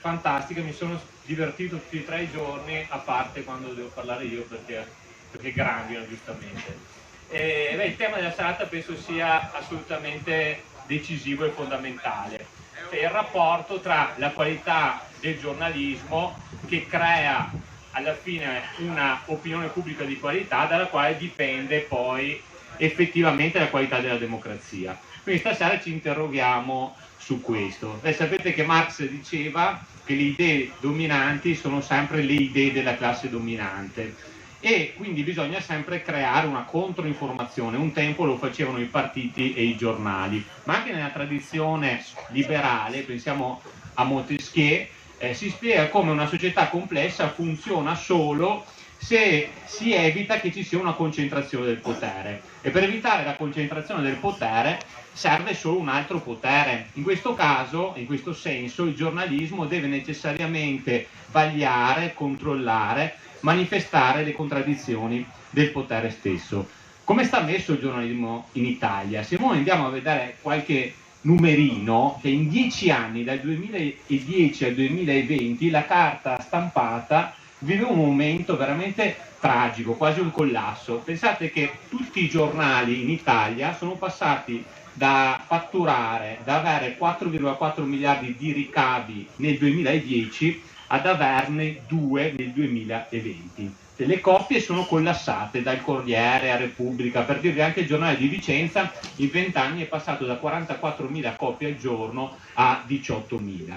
fantastica, mi sono divertito tutti e 3 i giorni, a parte quando devo parlare io perché grandino giustamente. Il tema della serata penso sia assolutamente decisivo e fondamentale. Cioè, il rapporto tra la qualità del giornalismo che crea alla fine una opinione pubblica di qualità dalla quale dipende poi effettivamente la qualità della democrazia. Quindi stasera ci interroghiamo su questo. Sapete che Marx diceva che le idee dominanti sono sempre le idee della classe dominante e quindi bisogna sempre creare una controinformazione. Un tempo lo facevano i partiti e i giornali, ma anche nella tradizione liberale, pensiamo a Montesquieu, si spiega come una società complessa funziona solo se si evita che ci sia una concentrazione del potere, e per evitare la concentrazione del potere serve solo un altro potere. In questo caso, in questo senso, il giornalismo deve necessariamente vagliare, controllare, manifestare le contraddizioni del potere stesso. Come sta messo il giornalismo in Italia? Se noi andiamo a vedere qualche numerino, che in 10 anni, dal 2010 al 2020, la carta stampata vive un momento veramente tragico, quasi un collasso. Pensate che tutti i giornali in Italia sono passati da fatturare, da avere 4,4 miliardi di ricavi nel 2010 ad averne 2 nel 2020. Le coppie sono collassate, dal Corriere a Repubblica, per dirvi anche il giornale di Vicenza in 20 anni è passato da 44.000 copie al giorno a 18.000.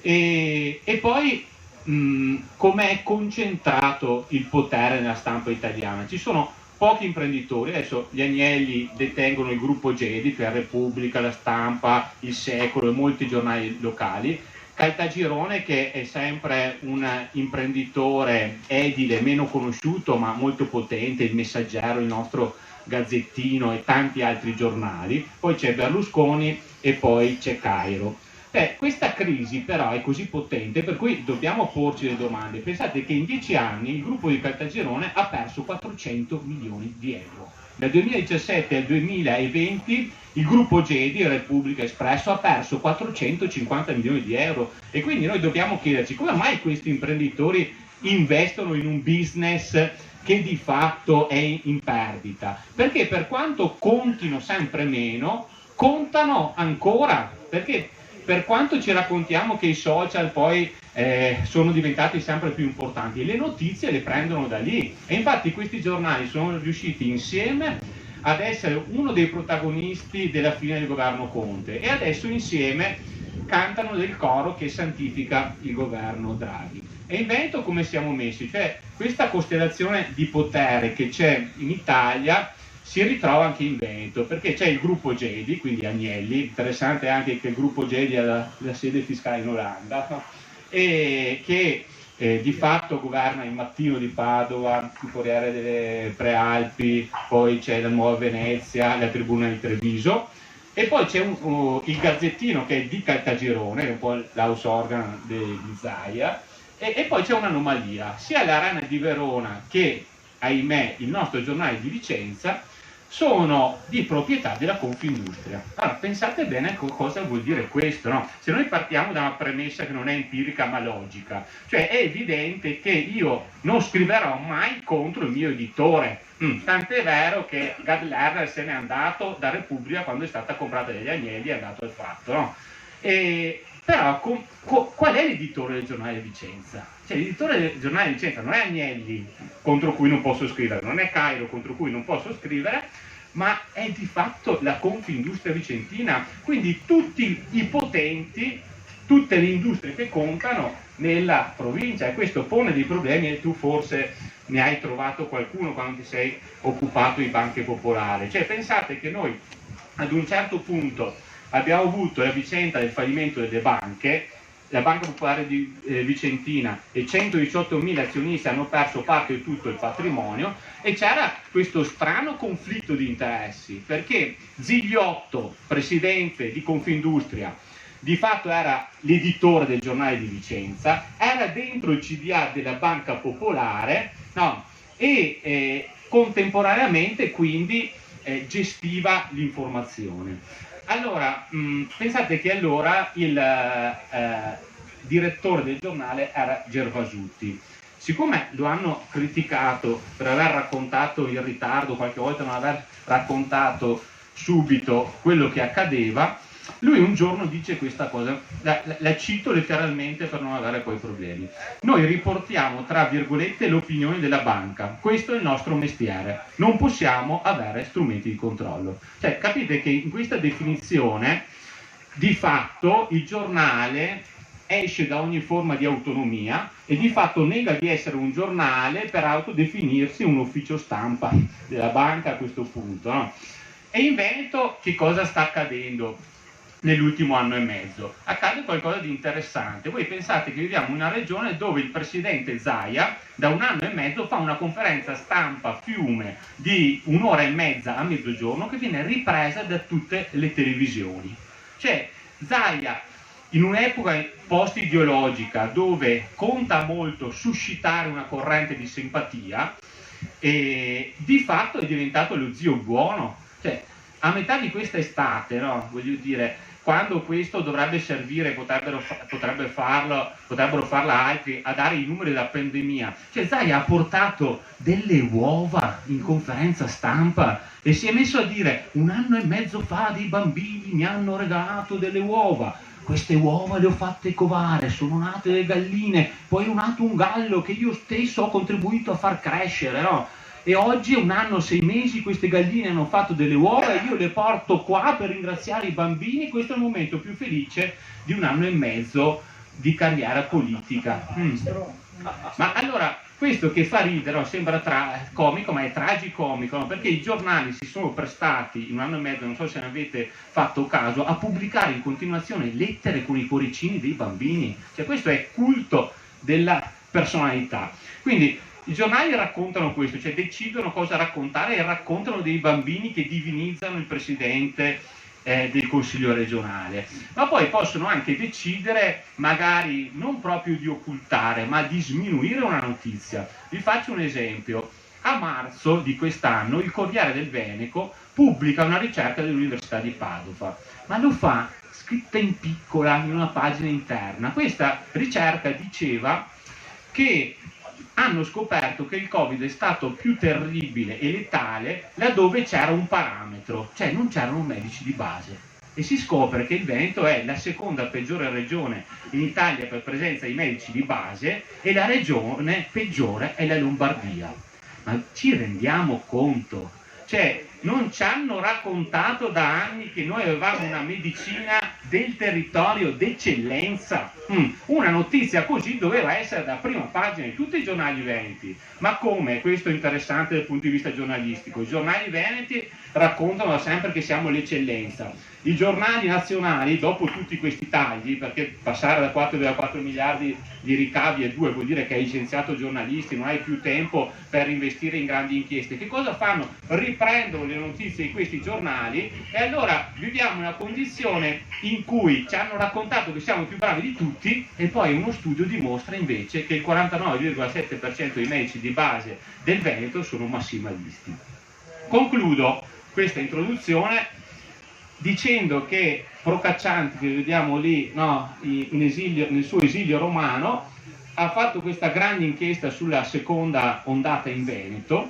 E poi com'è concentrato il potere nella stampa italiana? Ci sono pochi imprenditori, adesso gli Agnelli detengono il gruppo Gedi, che è Repubblica, La Stampa, Il Secolo e molti giornali locali. Caltagirone, che è sempre un imprenditore edile meno conosciuto ma molto potente, Il Messaggero, il nostro Gazzettino e tanti altri giornali. Poi c'è Berlusconi e poi c'è Cairo. Questa crisi però è così potente per cui dobbiamo porci le domande. Pensate che in 10 anni il gruppo di Caltagirone ha perso 400 milioni di euro. Dal 2017 al 2020 il gruppo Gedi, Repubblica Espresso, ha perso 450 milioni di euro e quindi noi dobbiamo chiederci come mai questi imprenditori investono in un business che di fatto è in perdita. Perché per quanto contino sempre meno, contano ancora, perché per quanto ci raccontiamo che i social poi sono diventati sempre più importanti, le notizie le prendono da lì e infatti questi giornali sono riusciti insieme ad essere uno dei protagonisti della fine del governo Conte e adesso insieme cantano del coro che santifica il governo Draghi. E in Veneto come siamo messi? Cioè questa costellazione di potere che c'è in Italia si ritrova anche in Veneto, perché c'è il gruppo Gedi, quindi Agnelli, interessante anche che il gruppo Gedi ha la sede fiscale in Olanda, no? E che di fatto governa il Mattino di Padova, il Corriere delle Prealpi, poi c'è la Nuova Venezia, la Tribuna di Treviso, e poi c'è il Gazzettino che è di Caltagirone, che è un po' l'house organ di Zaia, e poi c'è un'anomalia, sia l'Arena di Verona che, ahimè, il nostro giornale di Vicenza sono di proprietà della Confindustria. Allora, pensate bene cosa vuol dire questo, no? Se noi partiamo da una premessa che non è empirica ma logica, cioè è evidente che io non scriverò mai contro il mio editore, tant'è vero che Gad Lerner se n'è andato da Repubblica quando è stata comprata dagli Agnelli, è andato al fatto, no? Però qual è l'editore del giornale di Vicenza? Cioè, l'editore del giornale di Vicenza non è Agnelli, contro cui non posso scrivere, non è Cairo, contro cui non posso scrivere, ma è di fatto la Confindustria Vicentina, quindi tutti i potenti, tutte le industrie che contano nella provincia, e questo pone dei problemi e tu forse ne hai trovato qualcuno quando ti sei occupato di banche popolari. Cioè, pensate che noi ad un certo punto abbiamo avuto la vicenda del fallimento delle banche, la Banca Popolare di Vicentina e 118.000 azionisti hanno perso parte di tutto il patrimonio e c'era questo strano conflitto di interessi perché Zigliotto, presidente di Confindustria, di fatto era l'editore del giornale di Vicenza, era dentro il CDA della Banca Popolare, no? E contemporaneamente quindi gestiva l'informazione. Allora, pensate che allora direttore del giornale era Gervasutti. Siccome lo hanno criticato per aver raccontato in ritardo, qualche volta non aver raccontato subito quello che accadeva, lui un giorno dice questa cosa, la cito letteralmente per non avere poi problemi. Noi riportiamo, tra virgolette, l'opinione della banca, questo è il nostro mestiere, non possiamo avere strumenti di controllo. Cioè, capite che in questa definizione, di fatto, il giornale esce da ogni forma di autonomia e di fatto nega di essere un giornale per autodefinirsi un ufficio stampa della banca a questo punto, no? E in Veneto che cosa sta accadendo nell'ultimo anno e mezzo? Accade qualcosa di interessante. Voi pensate che viviamo in una regione dove il presidente Zaia da un anno e mezzo fa una conferenza stampa fiume di un'ora e mezza a mezzogiorno che viene ripresa da tutte le televisioni. Cioè Zaia, in un'epoca post-ideologica dove conta molto suscitare una corrente di simpatia, di fatto è diventato lo zio buono. Cioè, a metà di questa estate, no? Voglio dire, quando questo dovrebbe servire, potrebbero farla altri a dare i numeri della pandemia. Cioè Zaia ha portato delle uova in conferenza stampa e si è messo a dire: un anno e mezzo fa dei bambini mi hanno regalato delle uova, queste uova le ho fatte covare, sono nate le galline, poi è nato un gallo che io stesso ho contribuito a far crescere, no? E oggi, un anno, 6 mesi, queste galline hanno fatto delle uova e io le porto qua per ringraziare i bambini. Questo è il momento più felice di un anno e mezzo di carriera politica. Ma allora, questo che fa ridere, no, sembra comico, ma è tragicomico, no? Perché i giornali si sono prestati in un anno e mezzo, non so se ne avete fatto caso, a pubblicare in continuazione lettere con i cuoricini dei bambini. Cioè questo è culto della personalità. Quindi i giornali raccontano questo, cioè decidono cosa raccontare e raccontano dei bambini che divinizzano il presidente del Consiglio regionale, ma poi possono anche decidere magari non proprio di occultare, ma di sminuire una notizia. Vi faccio un esempio. A marzo di quest'anno il Corriere del Veneto pubblica una ricerca dell'Università di Padova, ma lo fa scritta in piccola in una pagina interna. Questa ricerca diceva che hanno scoperto che il Covid è stato più terribile e letale laddove c'era un parametro, cioè non c'erano medici di base. E si scopre che il Veneto è la seconda peggiore regione in Italia per presenza di medici di base e la regione peggiore è la Lombardia. Ma ci rendiamo conto? Cioè, non ci hanno raccontato da anni che noi avevamo una medicina del territorio d'eccellenza. Una notizia così doveva essere da prima pagina di tutti i giornali veneti. Ma come? Questo è interessante dal punto di vista giornalistico. I giornali veneti raccontano da sempre che siamo l'eccellenza. I giornali nazionali, dopo tutti questi tagli, perché passare da 4,4 miliardi di ricavi a 2 vuol dire che hai licenziato giornalisti, non hai più tempo per investire in grandi inchieste, che cosa fanno? Riprendono le notizie di questi giornali e allora viviamo in una condizione in cui ci hanno raccontato che siamo più bravi di tutti e poi uno studio dimostra invece che il 49,7% dei medici di base del Veneto sono massimalisti. Concludo questa introduzione dicendo che Procaccianti, che vediamo lì, no, in esilio, nel suo esilio romano, ha fatto questa grande inchiesta sulla seconda ondata in Veneto.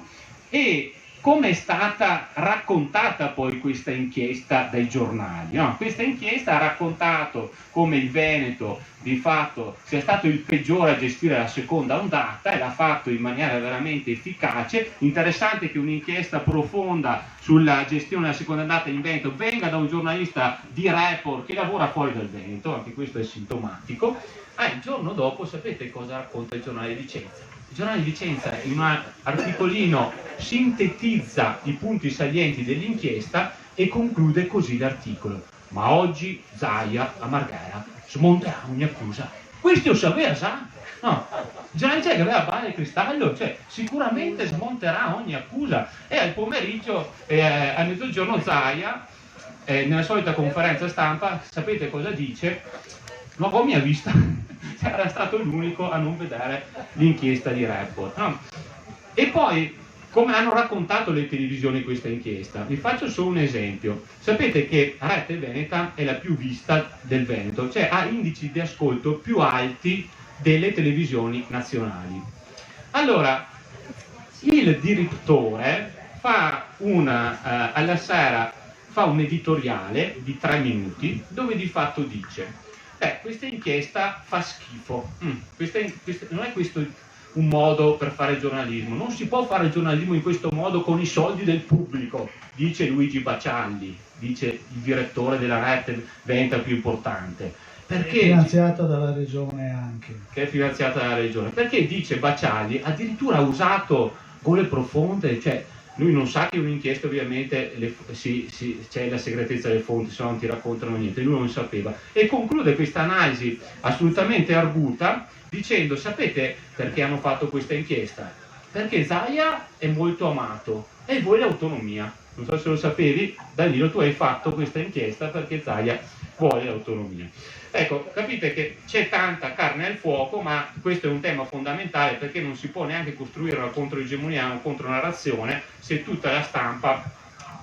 E come è stata raccontata poi questa inchiesta dai giornali? No? Questa inchiesta ha raccontato come il Veneto di fatto sia stato il peggiore a gestire la seconda ondata e l'ha fatto in maniera veramente efficace. Interessante che un'inchiesta profonda sulla gestione della seconda ondata in Veneto venga da un giornalista di Report che lavora fuori dal Veneto, anche questo è sintomatico. Il giorno dopo sapete cosa racconta il giornale di Vicenza? Il giornale di Vicenza in un articolino sintetizza i punti salienti dell'inchiesta e conclude così l'articolo: ma oggi Zaia a Marghera smonterà ogni accusa. Questo lo sapeva già? No, già c'è che aveva la palla di cristallo, cioè sicuramente smonterà ogni accusa. E al pomeriggio, a mezzogiorno, Zaia, nella solita conferenza stampa, sapete cosa dice? Ma poi mi ha vista, era stato l'unico a non vedere l'inchiesta di Report. No? E poi come hanno raccontato le televisioni questa inchiesta. Vi faccio solo un esempio. Sapete che Rete Veneta è la più vista del Veneto, cioè ha indici di ascolto più alti delle televisioni nazionali. Allora, il direttore fa alla sera fa un editoriale di 3 minuti dove di fatto dice questa inchiesta fa schifo, non è questo un modo per fare giornalismo, non si può fare giornalismo in questo modo con i soldi del pubblico, dice Luigi Bacialli, dice il direttore della Rete Veneta più importante. Perché, finanziata dalla regione anche. Che è finanziata dalla regione. Perché dice Bacialli, addirittura ha usato Gole Profonde, cioè lui non sa che un'inchiesta ovviamente c'è la segretezza delle fonti, se no non ti raccontano niente, lui non sapeva. E conclude questa analisi assolutamente arguta dicendo, sapete perché hanno fatto questa inchiesta? Perché Zaia è molto amato e vuole l'autonomia. Non so se lo sapevi, Danilo, tu hai fatto questa inchiesta perché Zaia vuole l'autonomia. Ecco, capite che c'è tanta carne al fuoco, ma questo è un tema fondamentale perché non si può neanche costruire una controegemonia, una contronarrazione se tutta la stampa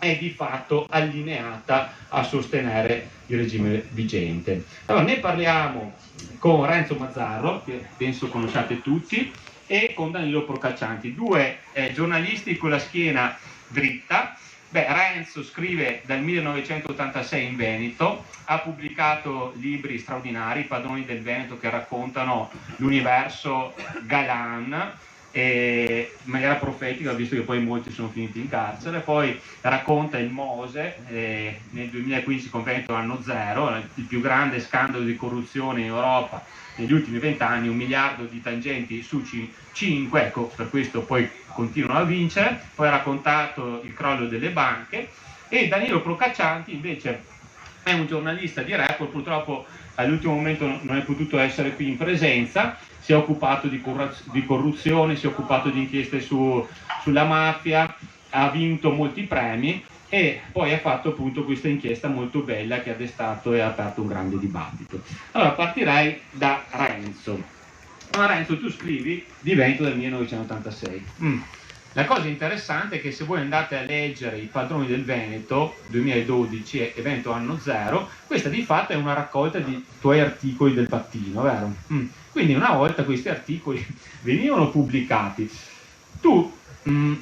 è di fatto allineata a sostenere il regime vigente. Allora, ne parliamo con Renzo Mazzarro, che penso conosciate tutti, e con Danilo Procaccianti, 2 giornalisti con la schiena dritta. Renzo scrive dal 1986 in Veneto, ha pubblicato libri straordinari, Padroni del Veneto, che raccontano l'universo Galan in maniera profetica, visto che poi molti sono finiti in carcere. Poi racconta il Mose nel 2015 con Veneto anno zero, il più grande scandalo di corruzione in Europa negli ultimi 20 anni, 1 miliardo di tangenti su 5, ecco, per questo poi continuano a vincere. Poi ha raccontato il crollo delle banche. E Danilo Procaccianti invece è un giornalista di Report, purtroppo all'ultimo momento non è potuto essere qui in presenza, si è occupato di corruzione, si è occupato di inchieste sulla mafia, ha vinto molti premi e poi ha fatto appunto questa inchiesta molto bella che ha destato e ha aperto un grande dibattito. Allora partirei da Renzo. Allora, Renzo, tu scrivi di Veneto del 1986. La cosa interessante è che se voi andate a leggere i Padroni del Veneto 2012 e Veneto anno zero, questa di fatto è una raccolta di tuoi articoli del Mattino, vero? Quindi una volta questi articoli venivano pubblicati, tu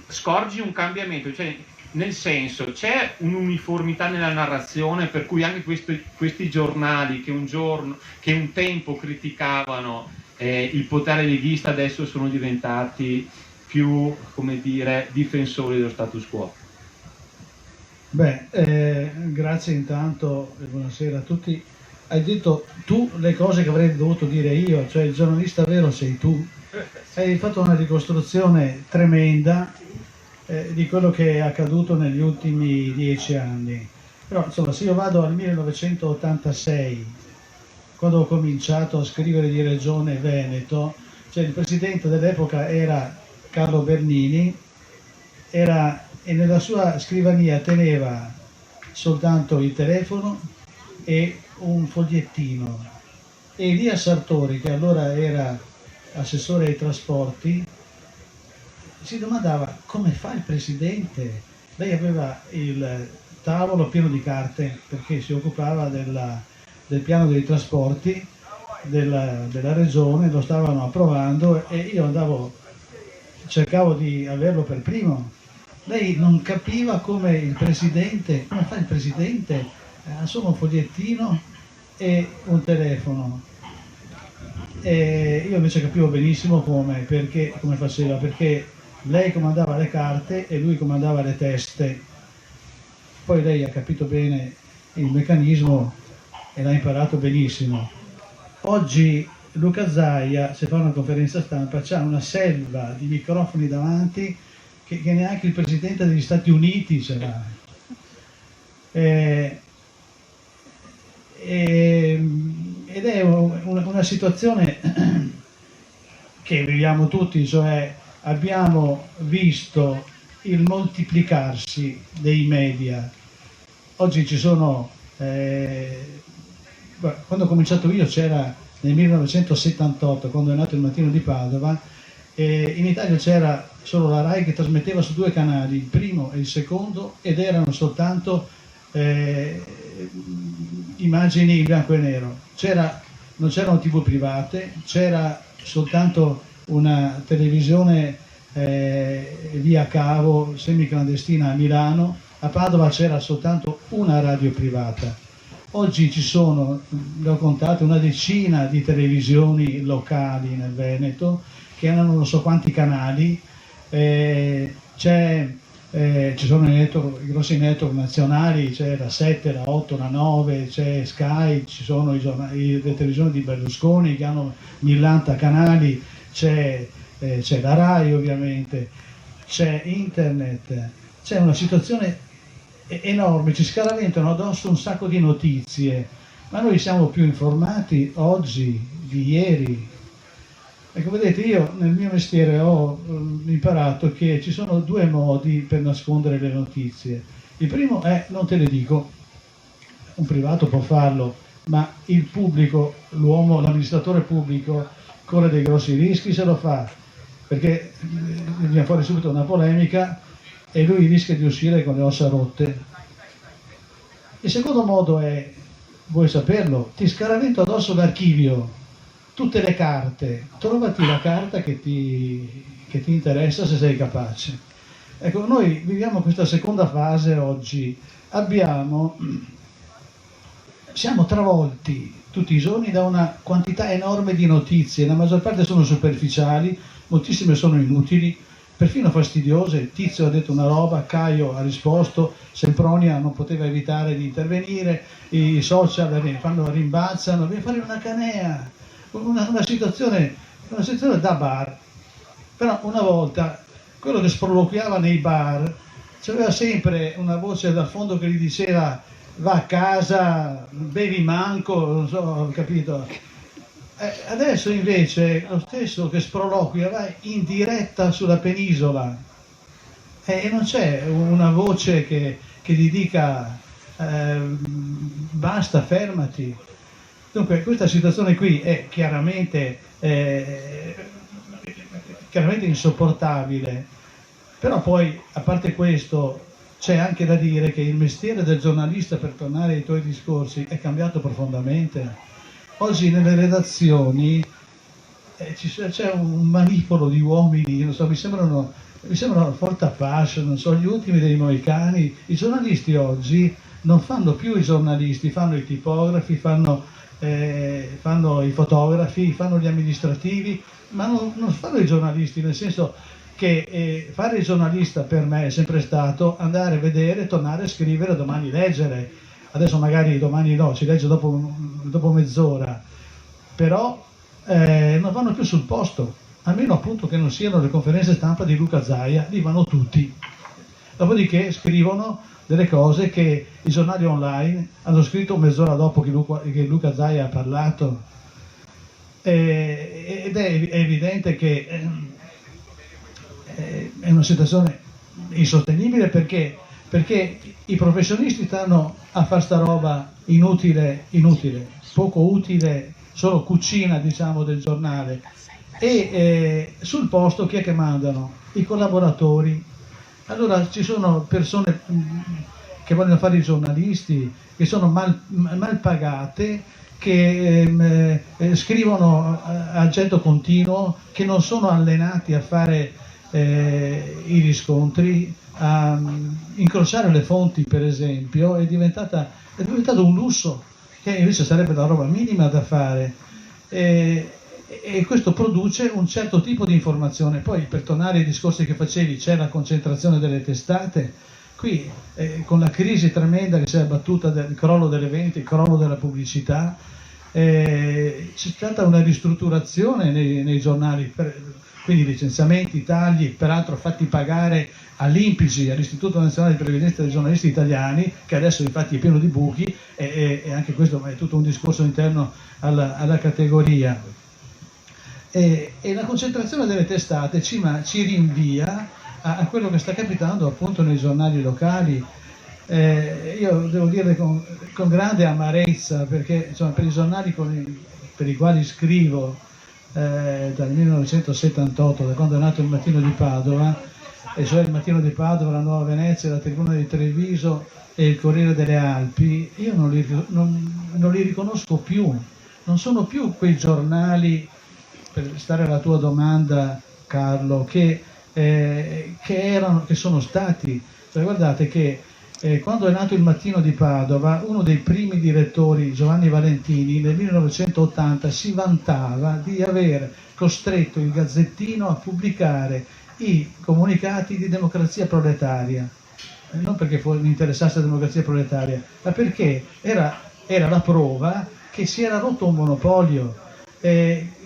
scorgi un cambiamento, cioè nel senso c'è un'uniformità nella narrazione per cui anche questi giornali che un tempo criticavano il potere leghista adesso sono diventati più, come dire, difensori dello status quo. Grazie intanto e buonasera a tutti. Hai detto tu le cose che avrei dovuto dire io, cioè il giornalista vero sei tu. Hai fatto una ricostruzione tremenda di quello che è accaduto negli ultimi 10 anni. Però insomma, se io vado al 1986, quando ho cominciato a scrivere di Regione Veneto, cioè il presidente dell'epoca era Carlo Bernini, e nella sua scrivania teneva soltanto il telefono e un fogliettino. E Elia Sartori, che allora era assessore ai trasporti, si domandava come fa il presidente. Lei aveva il tavolo pieno di carte perché si occupava del piano dei trasporti della regione, lo stavano approvando e io cercavo di averlo per primo. Lei non capiva come fa il presidente, ha solo un fogliettino e un telefono. E io invece capivo benissimo come faceva, perché lei comandava le carte e lui comandava le teste. Poi lei ha capito bene il meccanismo e l'ha imparato benissimo. Oggi Luca Zaia, se fa una conferenza stampa, c'ha una selva di microfoni davanti che neanche il Presidente degli Stati Uniti ce l'ha. Ed è una situazione che viviamo tutti, cioè abbiamo visto il moltiplicarsi dei media. Oggi ci sono, quando ho cominciato io c'era nel 1978, quando è nato il Mattino di Padova, In Italia c'era solo la RAI che trasmetteva su 2 canali, il primo e il secondo, ed erano soltanto immagini in bianco e nero. Non c'erano TV private, c'era soltanto una televisione via cavo semiclandestina a Milano. A Padova c'era soltanto una radio privata. Oggi ci sono, le ho contate, una decina di televisioni locali nel Veneto che hanno non so quanti canali. Ci sono i grossi network nazionali, c'è la 7, la 8, la 9, c'è Sky, ci sono le televisioni di Berlusconi che hanno 1000 canali, c'è la RAI ovviamente, c'è internet, c'è una situazione enorme, ci scaraventano addosso un sacco di notizie, ma noi siamo più informati oggi di ieri. Ecco, vedete, io nel mio mestiere ho imparato che ci sono 2 modi per nascondere le notizie. Il primo è, non te le dico, un privato può farlo, ma il pubblico, l'uomo, l'amministratore pubblico corre dei grossi rischi se lo fa, perché viene fuori subito una polemica e lui rischia di uscire con le ossa rotte. Il secondo modo è, vuoi saperlo, ti scaravento addosso l'archivio, tutte le carte, trovati la carta che ti interessa se sei capace. Ecco, noi viviamo questa seconda fase oggi, siamo travolti tutti i giorni da una quantità enorme di notizie, la maggior parte sono superficiali, moltissime sono inutili, perfino fastidiose. Tizio ha detto una roba, Caio ha risposto, Sempronia non poteva evitare di intervenire, i social rimbalzano, viene fuori una canea. Una situazione da bar. Però una volta quello che sproloquiava nei bar c'aveva sempre una voce dal fondo che gli diceva va a casa, bevi manco, non so, ho capito. Adesso invece lo stesso che sproloquia va in diretta sulla penisola e non c'è una voce che gli dica basta, fermati. Dunque questa situazione qui è chiaramente insopportabile, però poi a parte questo c'è anche da dire che il mestiere del giornalista, per tornare ai tuoi discorsi, è cambiato profondamente. Oggi nelle redazioni c'è un manipolo di uomini, non so, mi sembrano Voltapace, non so, gli ultimi dei Moicani. I giornalisti oggi non fanno più i giornalisti, fanno i tipografi, fanno i fotografi, fanno gli amministrativi, ma non fanno i giornalisti, nel senso che fare il giornalista per me è sempre stato andare, vedere, tornare a scrivere, domani leggere. Adesso magari domani no, ci legge dopo mezz'ora, però non vanno più sul posto, almeno appunto che non siano le conferenze stampa di Luca Zaia, lì vanno tutti. Dopodiché scrivono delle cose che i giornali online hanno scritto mezz'ora dopo che Luca Zaia ha parlato, ed è evidente che è una situazione insostenibile perché i professionisti stanno a fare sta roba inutile, poco utile, solo cucina, diciamo, del giornale, e sul posto chi è che mandano? I collaboratori. Allora ci sono persone che vogliono fare i giornalisti, che sono mal pagate, che scrivono a getto continuo, che non sono allenati a fare i riscontri, a incrociare le fonti, per esempio. È diventato un lusso che invece sarebbe la roba minima da fare, e questo produce un certo tipo di informazione. Poi, per tornare ai discorsi che facevi, c'è la concentrazione delle testate. Qui con la crisi tremenda che si è abbattuta, del crollo dell'evento, il crollo della pubblicità, c'è stata una ristrutturazione nei giornali, quindi licenziamenti, tagli, peraltro fatti pagare all'INPGI, all'Istituto Nazionale di Previdenza dei Giornalisti Italiani, che adesso infatti è pieno di buchi, e anche questo è tutto un discorso interno alla categoria. E la concentrazione delle testate ci rinvia a quello che sta capitando appunto nei giornali locali. Io devo dire con grande amarezza, perché insomma, per i giornali per i quali scrivo dal 1978, da quando è nato il Mattino di Padova, e cioè il Mattino di Padova, la Nuova Venezia, la Tribuna di Treviso e il Corriere delle Alpi, io non li riconosco più, non sono più quei giornali, per stare alla tua domanda Carlo, che sono stati, cioè, guardate che quando è nato il Mattino di Padova, uno dei primi direttori, Giovanni Valentini, nel 1980 si vantava di aver costretto il Gazzettino a pubblicare i comunicati di Democrazia Proletaria, non perché mi interessasse la democrazia proletaria, ma perché era la prova che si era rotto un monopolio.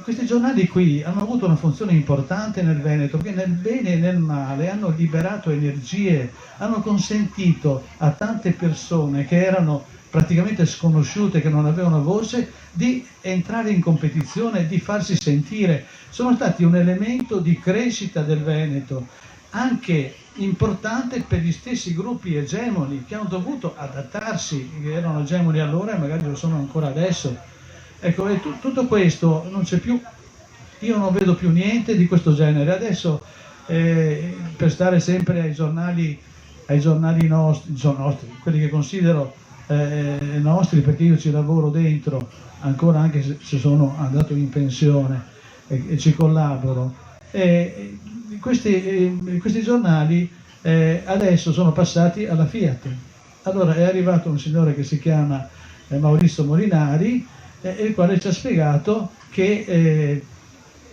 Questi giornali qui hanno avuto una funzione importante nel Veneto, perché nel bene e nel male hanno liberato energie, hanno consentito a tante persone che erano praticamente sconosciute, che non avevano voce, di entrare in competizione, di farsi sentire. Sono stati un elemento di crescita del Veneto, anche importante per gli stessi gruppi egemoni che hanno dovuto adattarsi, che erano egemoni allora e magari lo sono ancora adesso. Ecco, tutto questo non c'è più, io non vedo più niente di questo genere. Adesso, per stare sempre ai giornali nostri, quelli che considero nostri, perché io ci lavoro dentro, ancora anche se sono andato in pensione e ci collaboro, questi giornali adesso sono passati alla Fiat. Allora è arrivato un signore che si chiama Maurizio Molinari, il quale ci ha spiegato che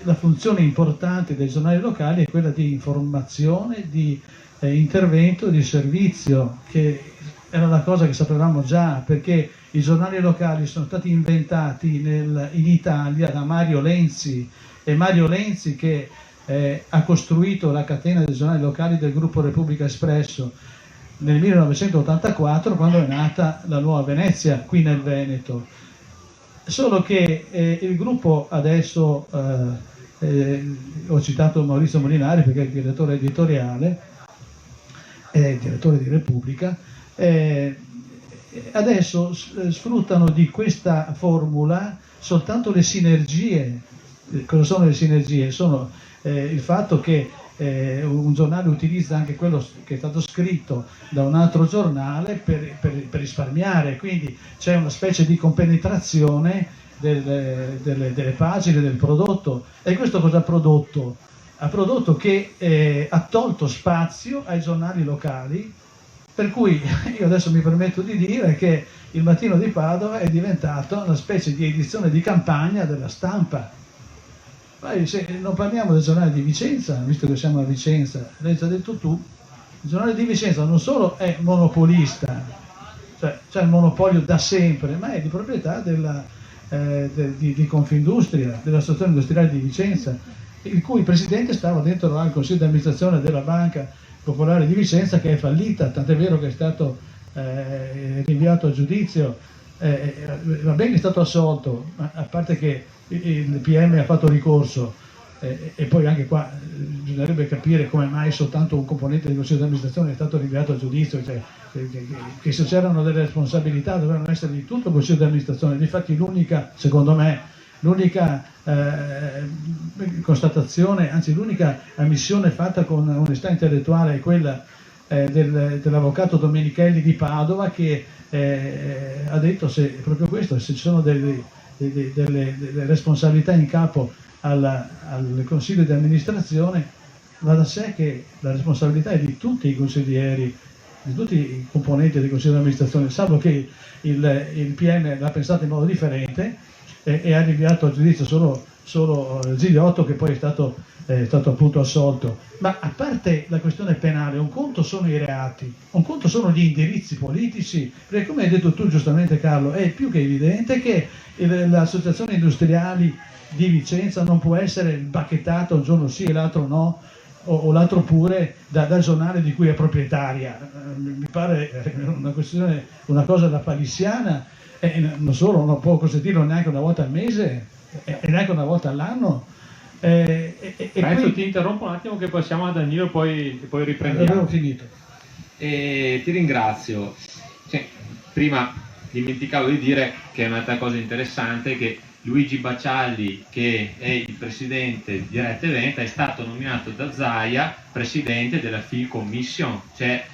la funzione importante dei giornali locali è quella di informazione, di intervento, di servizio, che era una cosa che sapevamo già, perché i giornali locali sono stati inventati in Italia da Mario Lenzi, e Mario Lenzi che ha costruito la catena dei giornali locali del gruppo Repubblica Espresso nel 1984, quando è nata la Nuova Venezia qui nel Veneto. Solo che il gruppo adesso, ho citato Maurizio Molinari perché è il direttore editoriale, è il direttore di Repubblica, adesso sfruttano di questa formula soltanto le sinergie. Cosa sono le sinergie? Sono il fatto che un giornale utilizza anche quello che è stato scritto da un altro giornale per risparmiare, quindi c'è una specie di compenetrazione delle pagine del prodotto. E questo cosa ha prodotto? Ha prodotto che ha tolto spazio ai giornali locali, per cui io adesso mi permetto di dire che il Mattino di Padova è diventato una specie di edizione di campagna della Stampa. Se non parliamo del giornale di Vicenza, visto che siamo a Vicenza, l'hai già detto tu, il giornale di Vicenza non solo è monopolista, cioè c'è il monopolio da sempre, ma è di proprietà di Confindustria, dell'Associazione Industriale di Vicenza, il cui presidente stava dentro al consiglio di amministrazione della Banca Popolare di Vicenza, che è fallita, tant'è vero che è stato rinviato a giudizio. Va bene, è stato assolto, ma a parte che il PM ha fatto ricorso, e poi anche qua bisognerebbe capire come mai soltanto un componente del consiglio di amministrazione è stato rinviato a giudizio, cioè, che se c'erano delle responsabilità dovevano essere di tutto il consiglio di amministrazione. Difatti l'unica, secondo me, l'unica constatazione, anzi l'unica ammissione fatta con onestà intellettuale è quella dell'avvocato Domenichelli di Padova, che ha detto proprio questo, se ci sono delle responsabilità in capo al consiglio di amministrazione, va da sé che la responsabilità è di tutti i consiglieri, di tutti i componenti del consiglio di amministrazione, salvo che il PM l'ha pensato in modo differente e ha rinviato a giudizio solo Gigliotto, che poi è stato appunto assolto. Ma a parte la questione penale, un conto sono i reati, un conto sono gli indirizzi politici, perché come hai detto tu giustamente Carlo, è più che evidente che l'associazione industriali di Vicenza non può essere bacchettata un giorno sì e l'altro no, o l'altro pure dal giornale di cui è proprietaria. Mi pare una cosa da palissiana, non solo, non può consentirlo neanche una volta al mese e neanche una volta all'anno. Adesso ti interrompo un attimo che passiamo a Danilo e poi riprendiamo. Avevo finito. Ti ringrazio. Prima dimenticavo di dire che è un'altra cosa interessante, che Luigi Bacialli, che è il presidente di Rete Venta, è stato nominato da Zaia presidente della Filcommission, cioè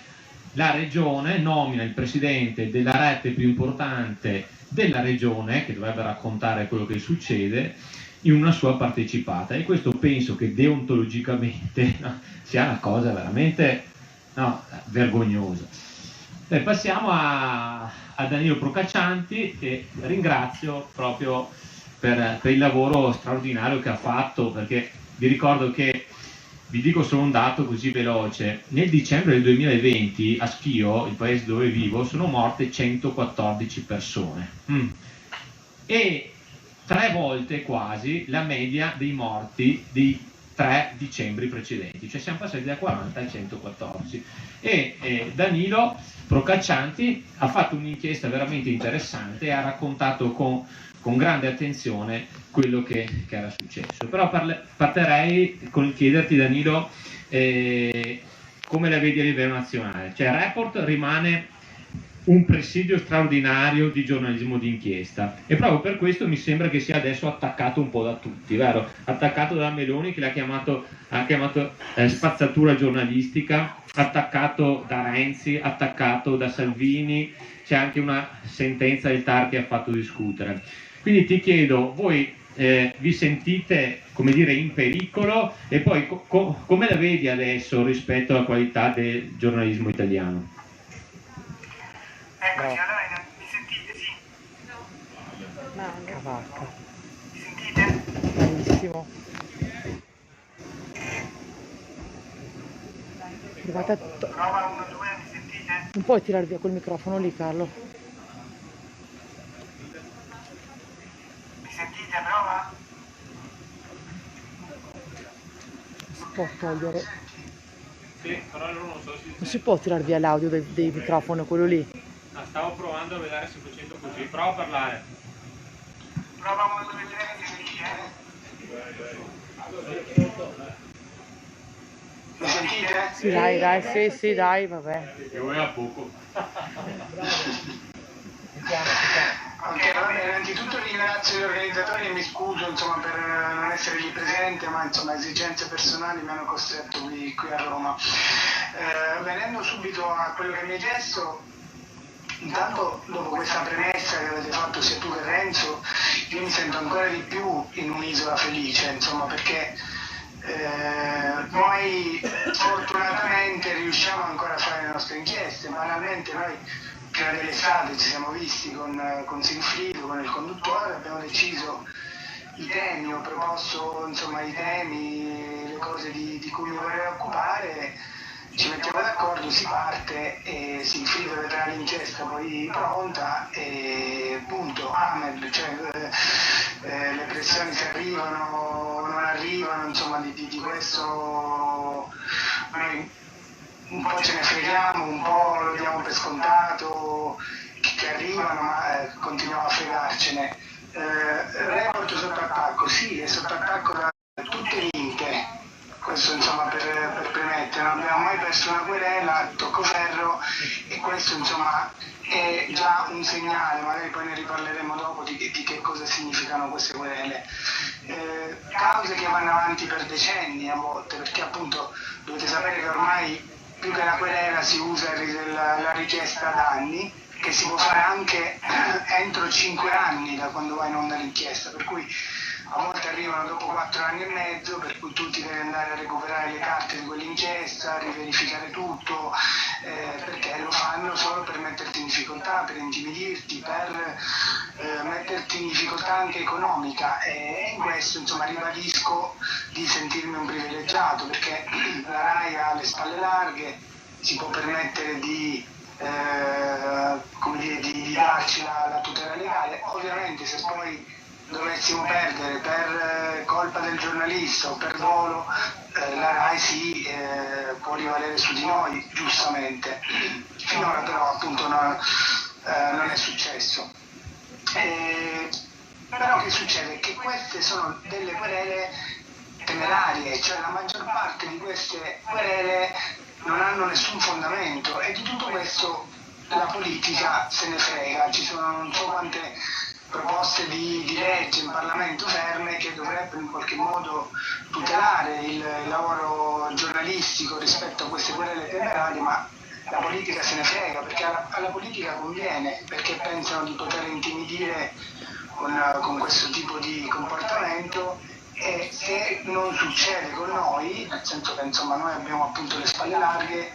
la regione nomina il presidente della rete più importante della regione, che dovrebbe raccontare quello che succede, in una sua partecipata, e questo penso che deontologicamente sia una cosa veramente vergognosa. Passiamo a Danilo Procaccianti, che ringrazio proprio per il lavoro straordinario che ha fatto, perché vi ricordo che, vi dico solo un dato così veloce, nel dicembre del 2020 a Schio, il paese dove vivo, sono morte 114 persone e 3 volte quasi la media dei morti dei 3 dicembri precedenti, cioè siamo passati da 40 a 114. E Danilo Procaccianti ha fatto un'inchiesta veramente interessante e ha raccontato con grande attenzione quello che era successo. Però partirei con il chiederti, Danilo, come la vedi a livello nazionale? Cioè Report rimane un presidio straordinario di giornalismo d'inchiesta e proprio per questo mi sembra che sia adesso attaccato un po' da tutti, vero? Attaccato da Meloni, che l'ha chiamato spazzatura giornalistica, attaccato da Renzi, attaccato da Salvini, c'è anche una sentenza del TAR che ha fatto discutere. Quindi ti chiedo, voi vi sentite, come dire, in pericolo, e poi come la vedi adesso rispetto alla qualità del giornalismo italiano? Eccoci, allora mi sentite? Sì? No, cavacca. Mi sentite? Bellissimo. Provate Prova 1, 2, mi sentite? Non puoi tirare via quel microfono lì, Carlo. Mi sentite? Prova? Si può togliere. Sì, però loro non so se... Non si può tirare via l'audio dei microfoni, quello lì. Stavo provando a vedere se facendo così, prova a parlare. Prova 1, 2, 3, mi sentite? Mi sentite? Sì, dai, sì, dai, vabbè. Io a poco. Ok, va bene, innanzitutto ringrazio gli organizzatori e mi scuso insomma, per non essere lì presente, ma insomma esigenze personali mi hanno costretto qui a Roma. Venendo subito a quello che mi hai chiesto, intanto dopo questa premessa che avete fatto sia tu che Renzo, io mi sento ancora di più in un'isola felice, insomma, perché noi fortunatamente riusciamo ancora a fare le nostre inchieste. Banalmente noi prima dell'estate ci siamo visti con Sigfrido, con il conduttore, abbiamo deciso i temi, ho proposto insomma i temi, le cose di cui mi vorrei occupare, ci mettiamo d'accordo, si parte e Sigfrido vedrà l'inchiesta poi pronta e punto, amen, cioè, le pressioni se arrivano o non arrivano, insomma di questo noi un po' ce ne freghiamo, un po' lo diamo per scontato che arrivano, ma continuiamo a fregarcene. Report sotto attacco, sì, è sotto attacco da tutte le inte, questo insomma per premettere, non abbiamo mai perso una querela a toccoferro e questo insomma è già un segnale, magari poi ne riparleremo dopo di che cosa significano queste querele. Cause che vanno avanti per decenni a volte, perché appunto dovete sapere che ormai più che la querela si usa la richiesta ad anni, che si può fare anche entro 5 anni da quando va in onda l'inchiesta, per cui a volte arrivano dopo 4 anni e mezzo, per cui tu ti devi andare a recuperare le carte di quell'inchiesta, riverificare tutto, perché lo fanno solo per metterti in difficoltà, per intimidirti, per metterti in difficoltà anche economica, e in questo insomma ribadisco di sentirmi un privilegiato, perché la RAI ha le spalle larghe, si può permettere di darci la tutela legale. Ovviamente se poi dovessimo perdere per colpa del giornalista o per dolo, la RAI può rivalere su di noi, giustamente. Finora però appunto non è successo. Però che succede? Che queste sono delle querele temerarie, cioè la maggior parte di queste querele non hanno nessun fondamento e di tutto questo la politica se ne frega. Ci sono non so quante proposte di legge in Parlamento ferme che dovrebbero in qualche modo tutelare il lavoro giornalistico rispetto a queste querele temerarie, ma la politica se ne frega, perché alla politica conviene, perché pensano di poter intimidire con questo tipo di comportamento, e se non succede con noi, nel senso che insomma noi abbiamo appunto le spalle larghe,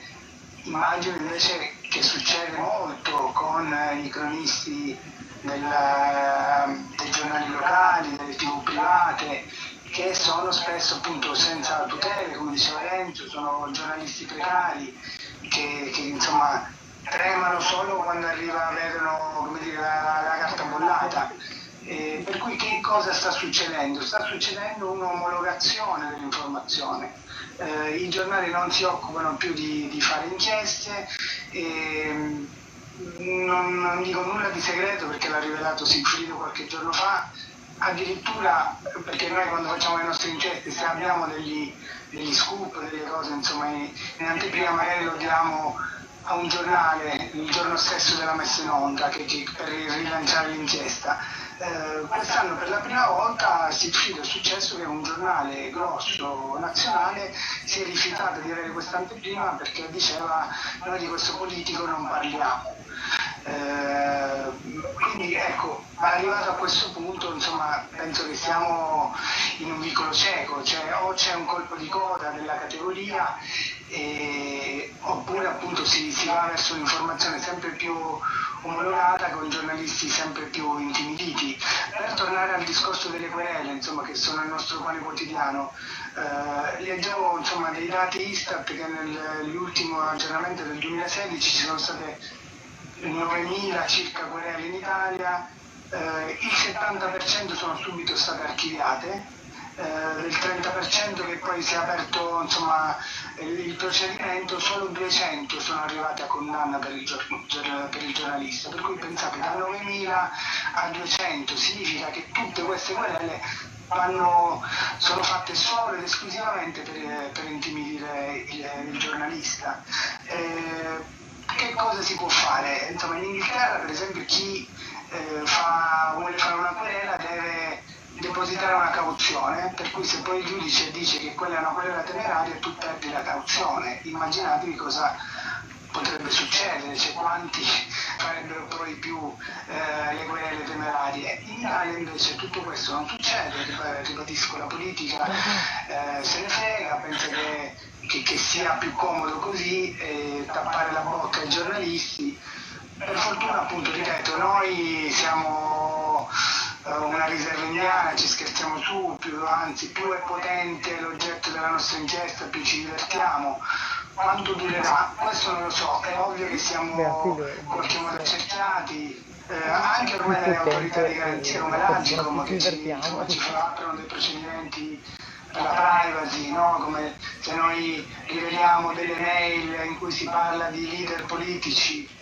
immagino invece che succede molto con i cronisti dei giornali locali, delle tv private, che sono spesso appunto senza tutele, come diceva Renzo, sono giornalisti precari che insomma tremano solo quando vedono, come dire, la carta bollata. Per cui che cosa sta succedendo? Sta succedendo un'omologazione dell'informazione. I giornali non si occupano più di fare inchieste, non dico nulla di segreto perché l'ha rivelato Sigfrido qualche giorno fa, addirittura perché noi quando facciamo le nostre inchieste, se abbiamo degli scoop, delle cose insomma in anteprima, magari lo diamo a un giornale il giorno stesso della messa in onda per rilanciare l'inchiesta. Quest'anno per la prima volta è successo che un giornale grosso nazionale si è rifiutato di avere questa anteprima perché diceva noi di questo politico non parliamo. Quindi ecco, arrivato a questo punto insomma penso che siamo in un vicolo cieco, cioè o c'è un colpo di coda della categoria oppure appunto si va verso un'informazione sempre più omologata con giornalisti sempre più intimiditi. Per tornare al discorso delle querele, insomma, che sono il nostro pane quotidiano, leggevo insomma dei dati Istat che nell'ultimo aggiornamento del 2016 ci sono state 9.000 circa querele in Italia, il 70% sono subito state archiviate, del 30% che poi si è aperto insomma, il procedimento, solo 200 sono arrivate a condanna per il giornalista, per cui pensate da 9.000 a 200 significa che tutte queste querele sono fatte solo ed esclusivamente per intimidire il giornalista. Che cosa si può fare? Insomma, in Inghilterra per esempio chi vuole fare una querela deve depositare una cauzione, per cui se poi il giudice dice che quella è una querela temeraria tu perdi la cauzione. Immaginatevi cosa potrebbe succedere, cioè quanti farebbero poi più le querele temerarie. In Italia invece tutto questo non succede, ribadisco, la politica se ne frega, pensa che sia più comodo così tappare la bocca ai giornalisti. Per fortuna appunto, ripeto, noi siamo una riserva indiana, ci scherziamo su, anzi più è potente l'oggetto della nostra inchiesta più ci divertiamo. Quanto durerà? Questo non lo so, è ovvio che siamo in qualche modo accerchiati, anche ormai dalle autorità di garanzia come l'Agcom che ci aprono dei procedimenti per la privacy, no? Come se noi riveliamo delle mail in cui si parla di leader politici,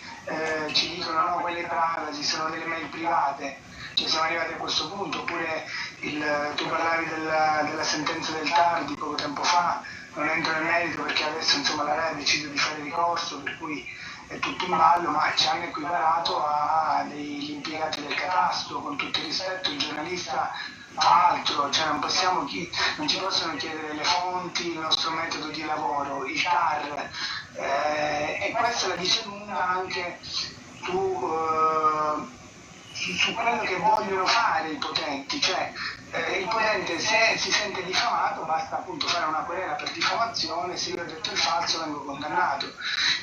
ci dicono no, quelle privacy sono delle mail private. Cioè siamo arrivati a questo punto, oppure tu parlavi della sentenza del TAR di poco tempo fa, non entro nel merito perché adesso insomma la RAI ha deciso di fare ricorso, per cui è tutto in ballo, ma ci hanno equiparato a degli impiegati del catasto, con tutto il rispetto, il giornalista fa altro, cioè non ci possono chiedere le fonti, il nostro metodo di lavoro, il TAR, e questo la dice lunga anche su quello che vogliono fare i potenti, cioè il potente se si sente diffamato basta appunto fare una querela per diffamazione, se io ho detto il falso vengo condannato.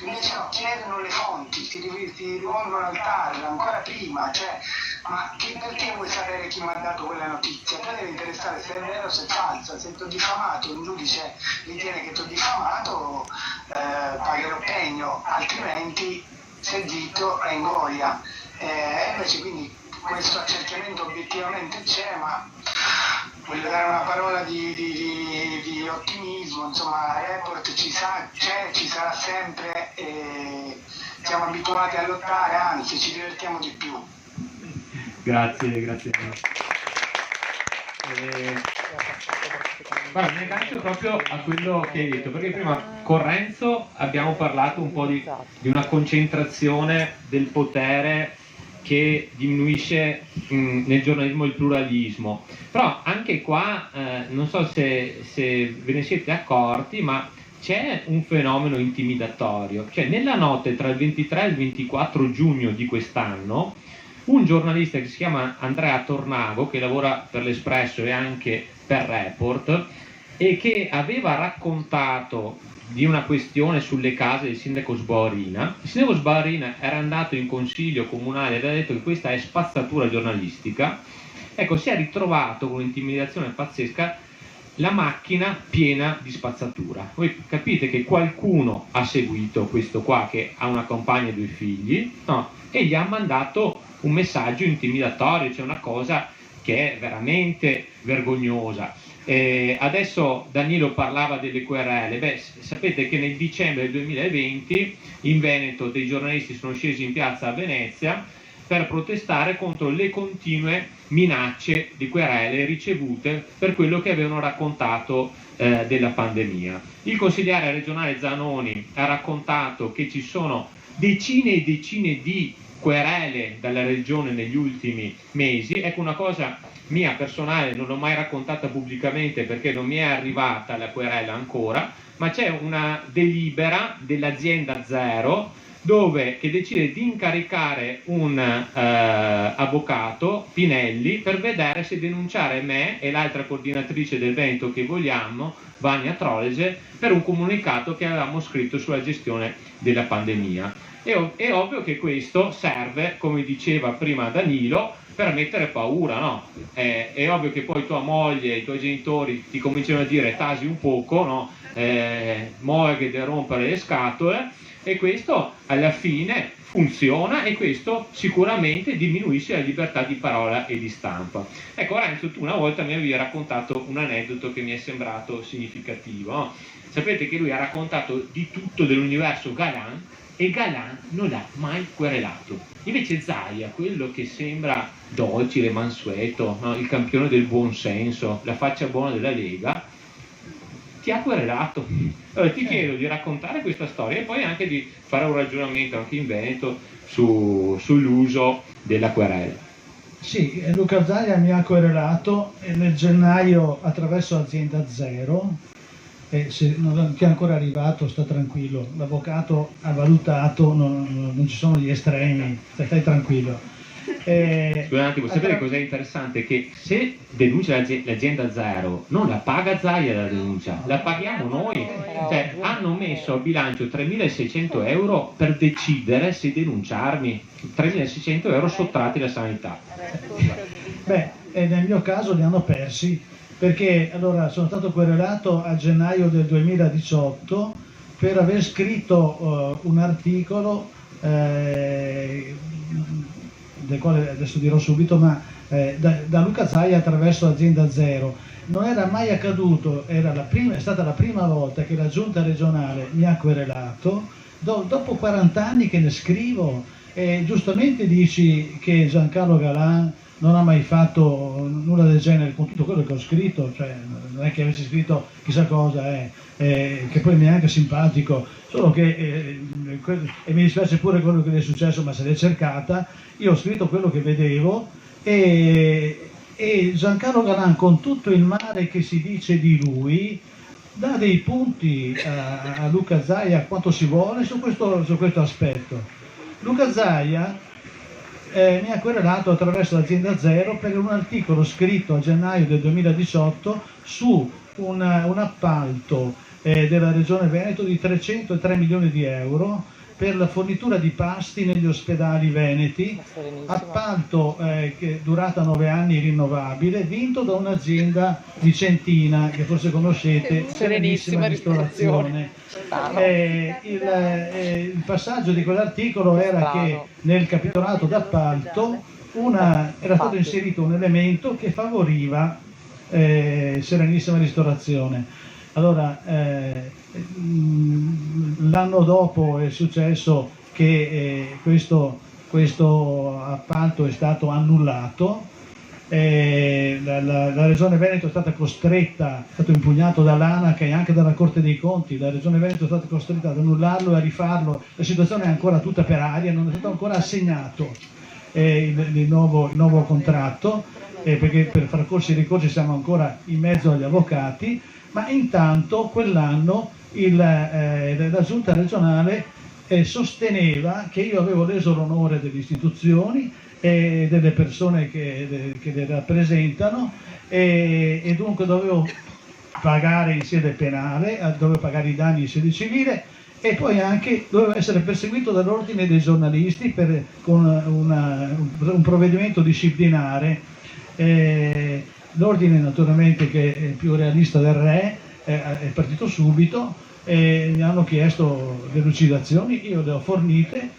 Invece no, chiedono le fonti, si rivolgono al TAR ancora prima, cioè ma perché vuoi sapere chi mi ha dato quella notizia? Te deve interessare se è vero o se è falsa, se ti ho diffamato, un giudice ritiene che ti ho diffamato, pagherò pegno, altrimenti se zitto è ingoia. Invece quindi questo accerchiamento obiettivamente c'è, ma voglio dare una parola di ottimismo, insomma la Report c'è, ci sarà sempre e siamo abituati a lottare, anzi ci divertiamo di più. Grazie. Guarda, mi aggancio proprio a quello che hai detto, perché prima con Renzo abbiamo parlato un po' di una concentrazione del potere che diminuisce nel giornalismo il pluralismo, però anche qua non so se ve ne siete accorti, ma c'è un fenomeno intimidatorio, cioè nella notte tra il 23 e il 24 giugno di quest'anno un giornalista che si chiama Andrea Tornago, che lavora per l'Espresso e anche per Report, e che aveva raccontato di una questione sulle case del sindaco Sbarina. Il sindaco Sbarina era andato in consiglio comunale e aveva detto che questa è spazzatura giornalistica. Ecco, si è ritrovato con un'intimidazione pazzesca la macchina piena di spazzatura. Voi capite che qualcuno ha seguito questo qua che ha una compagna e 2 figli, no, e gli ha mandato un messaggio intimidatorio, cioè una cosa che è veramente vergognosa. Adesso Danilo parlava delle querele. Beh, sapete che nel dicembre del 2020 in Veneto dei giornalisti sono scesi in piazza a Venezia per protestare contro le continue minacce di querele ricevute per quello che avevano raccontato della pandemia. Il consigliere regionale Zanoni ha raccontato che ci sono decine e decine di querele dalla regione negli ultimi mesi. Ecco, una cosa mia personale, non l'ho mai raccontata pubblicamente perché non mi è arrivata la querela ancora, ma c'è una delibera dell'azienda Zero che decide di incaricare un avvocato, Pinelli, per vedere se denunciare me e l'altra coordinatrice del Veneto che vogliamo, Vania Trolese, per un comunicato che avevamo scritto sulla gestione della pandemia. È ovvio che questo serve, come diceva prima Danilo, per mettere paura, no? È ovvio che poi tua moglie e i tuoi genitori ti cominciano a dire tasi un poco, no? Moglie che rompere le scatole, e questo alla fine funziona, e questo sicuramente diminuisce la libertà di parola e di stampa. Ecco, Renzo, tu una volta mi avevi raccontato un aneddoto che mi è sembrato significativo, no? Sapete che lui ha raccontato di tutto dell'universo Galan, e Galan non l'ha mai querelato. Invece Zaia, quello che sembra docile, mansueto, no? Il campione del buonsenso, la faccia buona della Lega, ti ha querelato. Allora ti chiedo di raccontare questa storia e poi anche di fare un ragionamento anche in Veneto sull'uso della querela. Sì, Luca Zaia mi ha querelato nel gennaio attraverso Azienda Zero. Se non ti è ancora arrivato, sta tranquillo, l'avvocato ha valutato, non ci sono gli estremi, stai tranquillo. Scusate un attimo, sapete cos'è interessante? Che se denuncia l'azienda Zero, non la paga Zaia la denuncia, la paghiamo noi. Cioè, hanno messo a bilancio 3.600 euro per decidere se denunciarmi, 3.600 euro sottratti alla sanità. Beh, nel mio caso li hanno persi, perché allora sono stato querelato a gennaio del 2018 per aver scritto un articolo del quale adesso dirò subito, ma da Luca Zaia attraverso Azienda Zero. Non era mai accaduto, è stata la prima volta che la giunta regionale mi ha querelato, dopo 40 anni che ne scrivo, e giustamente dici che Giancarlo Galan non ha mai fatto nulla del genere con tutto quello che ho scritto, cioè non è che avessi scritto chissà cosa, che poi mi è anche simpatico, solo che, e mi dispiace pure quello che gli è successo, ma se l'è cercata. Io ho scritto quello che vedevo, e Giancarlo Galan, con tutto il male che si dice di lui, dà dei punti a Luca Zaia quanto si vuole su questo aspetto. Luca Zaia mi ha querelato attraverso l'Azienda Zero per un articolo scritto a gennaio del 2018 su un appalto della Regione Veneto di 303 milioni di euro per la fornitura di pasti negli ospedali veneti, appalto che durata 9 anni, rinnovabile, vinto da un'azienda vicentina che forse conoscete, Serenissima Ristorazione. Il passaggio di quell'articolo era che nel capitolato d'appalto era stato inserito un elemento che favoriva Serenissima Ristorazione. Allora, l'anno dopo è successo che questo appalto è stato annullato. La Regione Veneto è stata costretta, è stato impugnato dall'ANAC e anche dalla Corte dei Conti. La Regione Veneto è stata costretta ad annullarlo e a rifarlo. La situazione è ancora tutta per aria, non è stato ancora assegnato. il nuovo contratto, perché per far corsi e ricorsi siamo ancora in mezzo agli avvocati, ma intanto quell'anno la giunta regionale sosteneva che io avevo leso l'onore delle istituzioni e delle persone che le rappresentano, e dunque dovevo pagare in sede penale, dovevo pagare i danni in sede civile, e poi anche dovevo essere perseguito dall'ordine dei giornalisti con un provvedimento disciplinare. L'ordine, naturalmente, che è più realista del re, è partito subito, e mi hanno chiesto delucidazioni, io le ho fornite,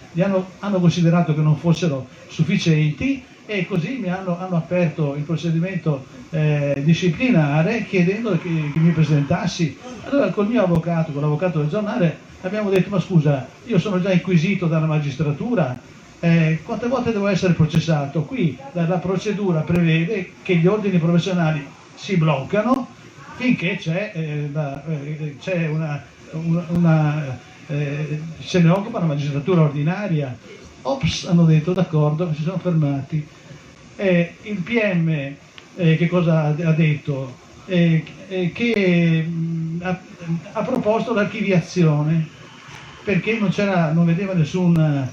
hanno considerato che non fossero sufficienti, e così hanno aperto il procedimento disciplinare, chiedendo che mi presentassi. Allora col mio avvocato, con l'avvocato del giornale, abbiamo detto: ma scusa, io sono già inquisito dalla magistratura, quante volte devo essere processato? Qui la procedura prevede che gli ordini professionali si bloccano finché se ne occupa la magistratura ordinaria. Ops, hanno detto d'accordo, si sono fermati. Il PM che cosa ha detto? Che ha proposto l'archiviazione, perché non vedeva nessun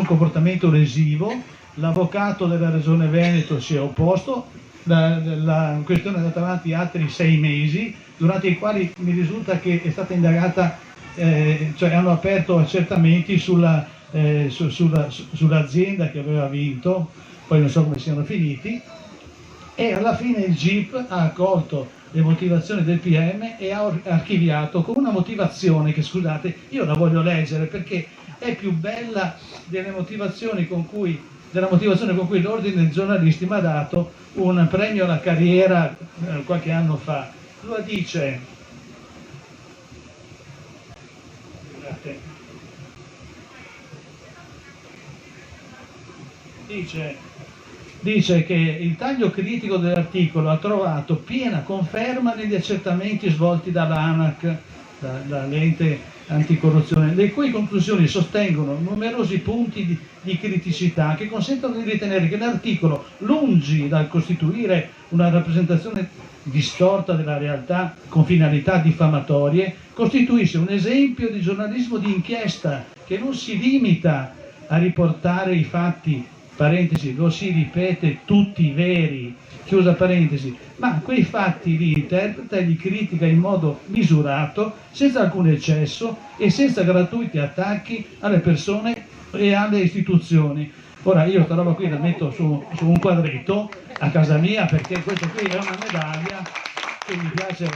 comportamento lesivo. L'avvocato della Regione Veneto si è opposto. La questione è andata avanti altri 6 mesi, durante i quali mi risulta che è stata indagata, cioè hanno aperto accertamenti sull'azienda che aveva vinto, poi non so come siano finiti, e alla fine il GIP ha accolto le motivazioni del PM e ha archiviato con una motivazione che, scusate, io la voglio leggere perché è più bella della motivazione con cui l'ordine dei giornalisti mi ha dato un premio alla carriera qualche anno fa. Lo dice, scusate, dice che il taglio critico dell'articolo ha trovato piena conferma negli accertamenti svolti dall'ANAC, dall'ente anticorruzione, le cui conclusioni sostengono numerosi punti di criticità che consentono di ritenere che l'articolo, lungi dal costituire una rappresentazione distorta della realtà con finalità diffamatorie, costituisce un esempio di giornalismo di inchiesta che non si limita a riportare i fatti, parentesi, lo si ripete, tutti veri, chiusa parentesi, ma quei fatti li interpreta e li critica in modo misurato, senza alcun eccesso e senza gratuiti attacchi alle persone e alle istituzioni. Ora io questa roba qui la metto su un quadretto a casa mia, perché questo qui è una medaglia che mi piace.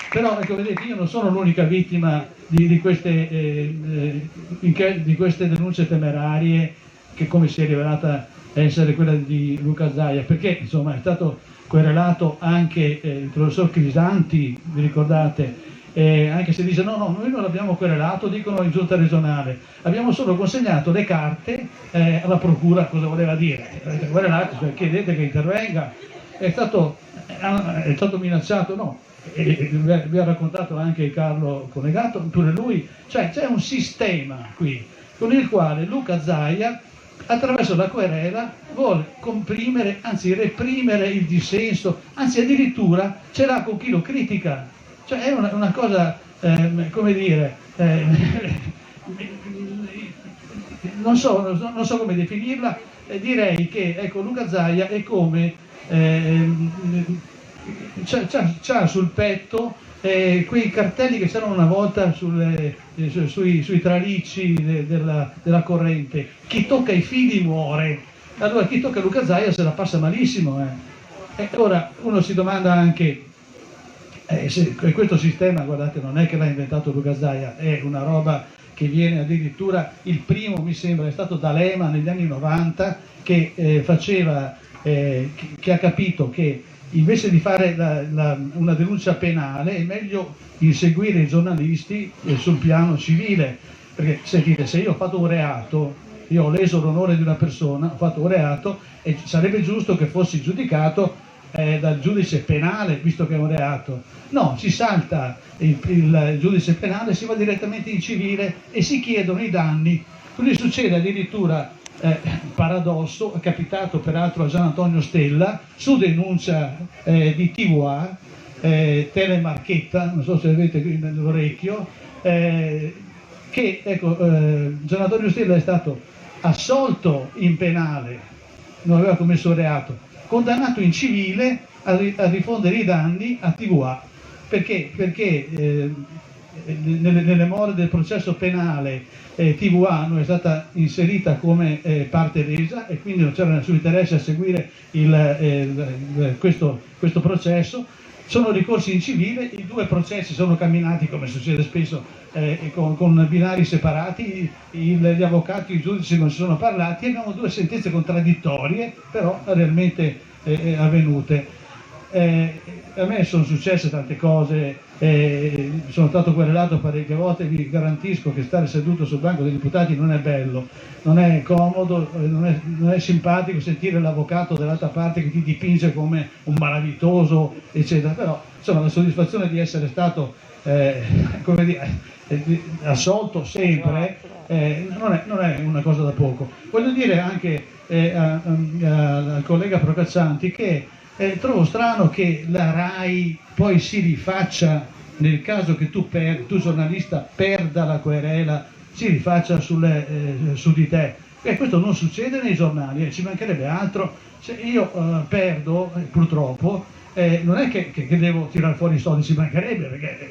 Però ecco, vedete, io non sono l'unica vittima di queste denunce temerarie, che come si è rivelata essere quella di Luca Zaia, perché insomma è stato querelato anche il professor Crisanti, vi ricordate? Anche se dice no, noi non l'abbiamo querelato, dicono in giunta regionale, abbiamo solo consegnato le carte alla procura. Cosa voleva dire? Querelato, cioè, chiedete che intervenga. È stato minacciato, no? Vi ha raccontato anche Carlo Conegato, pure lui. Cioè c'è un sistema qui con il quale Luca Zaia, attraverso la querela, vuole comprimere, anzi reprimere il dissenso, anzi addirittura ce l'ha con chi lo critica. Cioè è una cosa, come dire, non so come definirla. Direi che ecco, Luca Zaia è come, c'ha sul petto quei cartelli che c'erano una volta sui tralicci della corrente: chi tocca i fili muore. Allora chi tocca Luca Zaia se la passa malissimo. E ora uno si domanda anche se questo sistema, guardate, non è che l'ha inventato Luca Zaia, è una roba che viene addirittura, il primo mi sembra è stato D'Alema negli anni 90, che ha capito che invece di fare una denuncia penale è meglio inseguire i giornalisti sul piano civile, perché sentite, se io ho fatto un reato, io ho leso l'onore di una persona, ho fatto un reato, e sarebbe giusto che fossi giudicato dal giudice penale, visto che è un reato. No, si salta il giudice penale, si va direttamente in civile e si chiedono i danni. Quindi succede addirittura paradosso, è capitato peraltro a Gian Antonio Stella su denuncia di TVA, Telemarchetta, non so se avete qui nell'orecchio, che ecco, Gian Antonio Stella è stato assolto in penale, non aveva commesso reato, condannato in civile a rifondere i danni a TVA. Perché nelle more del processo penale TVA non è stata inserita come parte lesa e quindi non c'era nessun interesse a seguire questo processo. Sono ricorsi in civile, i due processi sono camminati, come succede spesso, con binari separati, gli avvocati e i giudici non si sono parlati, e abbiamo due sentenze contraddittorie, però realmente avvenute. A me sono successe tante cose, sono stato querelato parecchie volte, vi garantisco che stare seduto sul banco dei deputati non è bello, non è comodo, non è simpatico sentire l'avvocato dall'altra parte che ti dipinge come un malavitoso, eccetera, però insomma la soddisfazione di essere stato come dire, assolto sempre non è una cosa da poco. Voglio dire anche al collega Procaccianti che trovo strano che la RAI poi si rifaccia, nel caso che tu giornalista perda la querela, si rifaccia su di te. Questo non succede nei giornali, ci mancherebbe altro. Se io perdo, purtroppo, non è che devo tirare fuori i soldi, ci mancherebbe, perché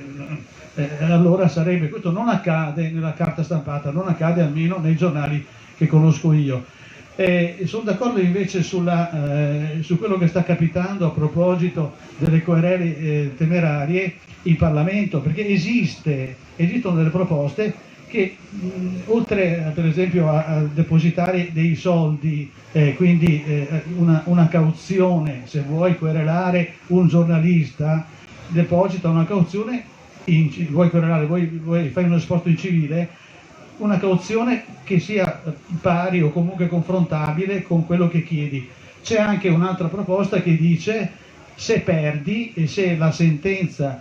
allora sarebbe, questo non accade nella carta stampata, non accade almeno nei giornali che conosco io. Sono d'accordo invece su quello che sta capitando a proposito delle querele temerarie in Parlamento, perché esistono delle proposte che oltre per esempio a depositare dei soldi, quindi una cauzione, se vuoi querelare un giornalista, deposita una cauzione, vuoi querelare, fai uno esposto in civile, una cauzione che sia pari o comunque confrontabile con quello che chiedi. C'è anche un'altra proposta che dice: se perdi e se la sentenza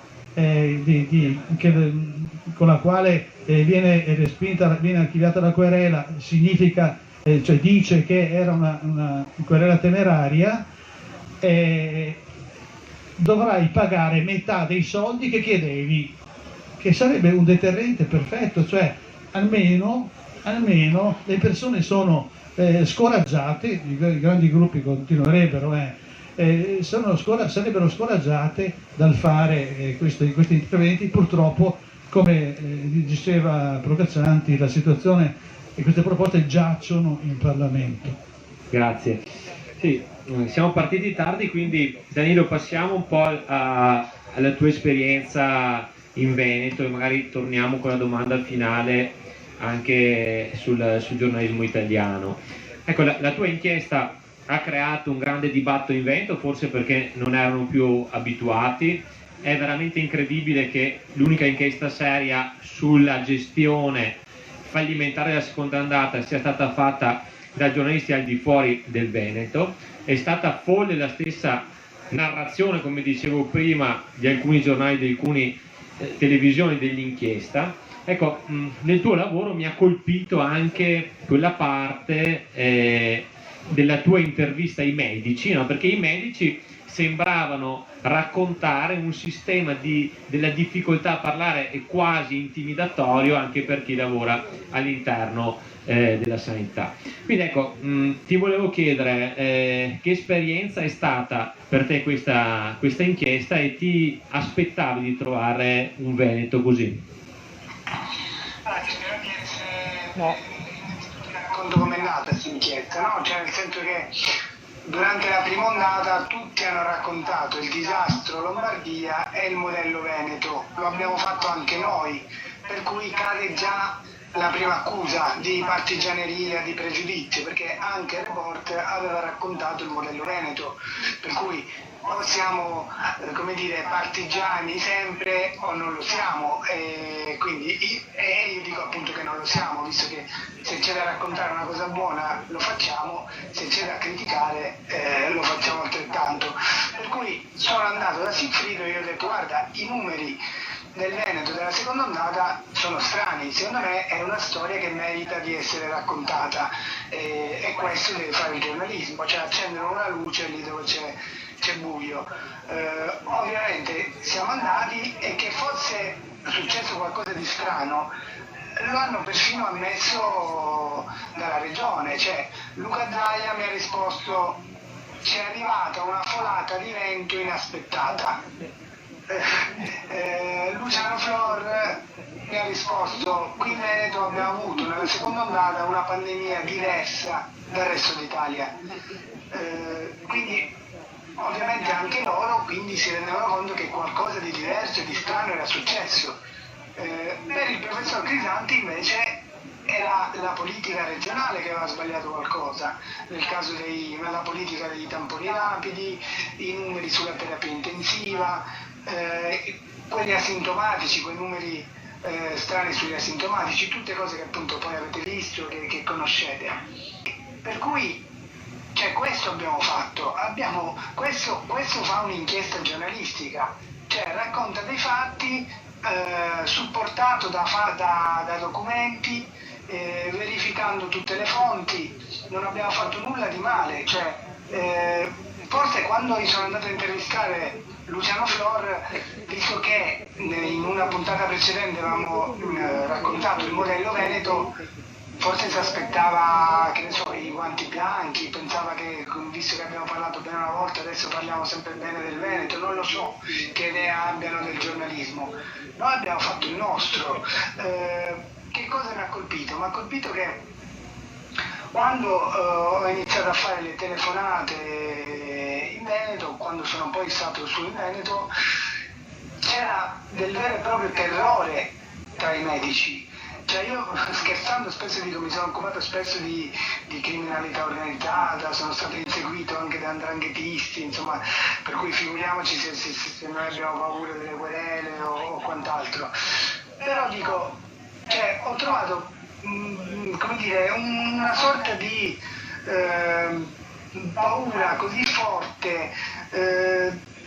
con la quale viene respinta, viene archiviata la querela, significa, cioè dice che era una querela temeraria, dovrai pagare metà dei soldi che chiedevi, che sarebbe un deterrente perfetto, cioè almeno le persone sono scoraggiate, i grandi gruppi continuerebbero, sarebbero scoraggiate dal fare questi interventi. Purtroppo, come diceva Procaccianti, la situazione e queste proposte giacciono in Parlamento. Grazie. Sì, siamo partiti tardi, quindi Danilo passiamo un po' alla tua esperienza in Veneto e magari torniamo con la domanda finale anche sul giornalismo italiano. Ecco, la tua inchiesta ha creato un grande dibattito in Veneto, forse perché non erano più abituati. È veramente incredibile che l'unica inchiesta seria sulla gestione fallimentare della seconda andata sia stata fatta da giornalisti al di fuori del Veneto. È stata folle la stessa narrazione, come dicevo prima, di alcuni giornali, di alcune televisioni dell'inchiesta. Ecco, nel tuo lavoro mi ha colpito anche quella parte della tua intervista ai medici, no? Perché i medici sembravano raccontare un sistema della difficoltà a parlare e quasi intimidatorio anche per chi lavora all'interno della sanità. Quindi ecco, ti volevo chiedere che esperienza è stata per te questa inchiesta e ti aspettavi di trovare un Veneto così? No. Ti racconto com'è nata questa inchiesta, no? Cioè nel senso che durante la prima ondata tutti hanno raccontato il disastro Lombardia e il modello Veneto, lo abbiamo fatto anche noi, per cui cade già la prima accusa di partigianeria, di pregiudizio, perché anche il report aveva raccontato il modello Veneto, per cui o siamo, come dire, partigiani sempre o non lo siamo, quindi io dico appunto che non lo siamo, visto che se c'è da raccontare una cosa buona lo facciamo, se c'è da criticare lo facciamo altrettanto. Per cui sono andato da Sigfrido e gli ho detto: guarda, i numeri del Veneto della seconda ondata sono strani. Secondo me è una storia che merita di essere raccontata, e questo deve fare il giornalismo, cioè accendere una luce lì dove c'è buio. Ovviamente siamo andati, e che fosse successo qualcosa di strano lo hanno persino ammesso dalla regione, cioè Luca Zaia mi ha risposto: c'è arrivata una folata di vento inaspettata. Luciano Flor mi ha risposto: qui in Veneto abbiamo avuto nella seconda ondata una pandemia diversa dal resto d'Italia. Quindi ovviamente anche loro quindi si rendevano conto che qualcosa di diverso e di strano era successo. Per il professor Crisanti invece era la politica regionale che aveva sbagliato qualcosa, nel caso della politica dei tamponi rapidi, i numeri sulla terapia intensiva, quelli asintomatici, quei numeri strani sugli asintomatici, tutte cose che appunto poi avete visto, che conoscete. Per cui cioè, questo abbiamo fatto, questo fa un'inchiesta giornalistica, cioè racconta dei fatti supportato da documenti, verificando tutte le fonti. Non abbiamo fatto nulla di male, cioè, forse quando sono andato a intervistare Luciano Flor, visto che in una puntata precedente avevamo raccontato il modello Veneto, forse si aspettava, che ne so, i guanti bianchi, pensava che, visto che abbiamo parlato bene una volta, adesso parliamo sempre bene del Veneto, non lo so che idea abbiano del giornalismo. Noi abbiamo fatto il nostro. Che cosa mi ha colpito? Mi ha colpito che quando ho iniziato a fare le telefonate in Veneto, quando sono poi stato su in Veneto, c'era del vero e proprio terrore tra i medici. Cioè io, scherzando, spesso dico, mi sono occupato spesso di criminalità organizzata, sono stato inseguito anche da 'ndranghetisti, insomma, per cui figuriamoci se noi abbiamo paura delle querele o quant'altro. Però dico, cioè, ho trovato, come dire, una sorta di paura così forte,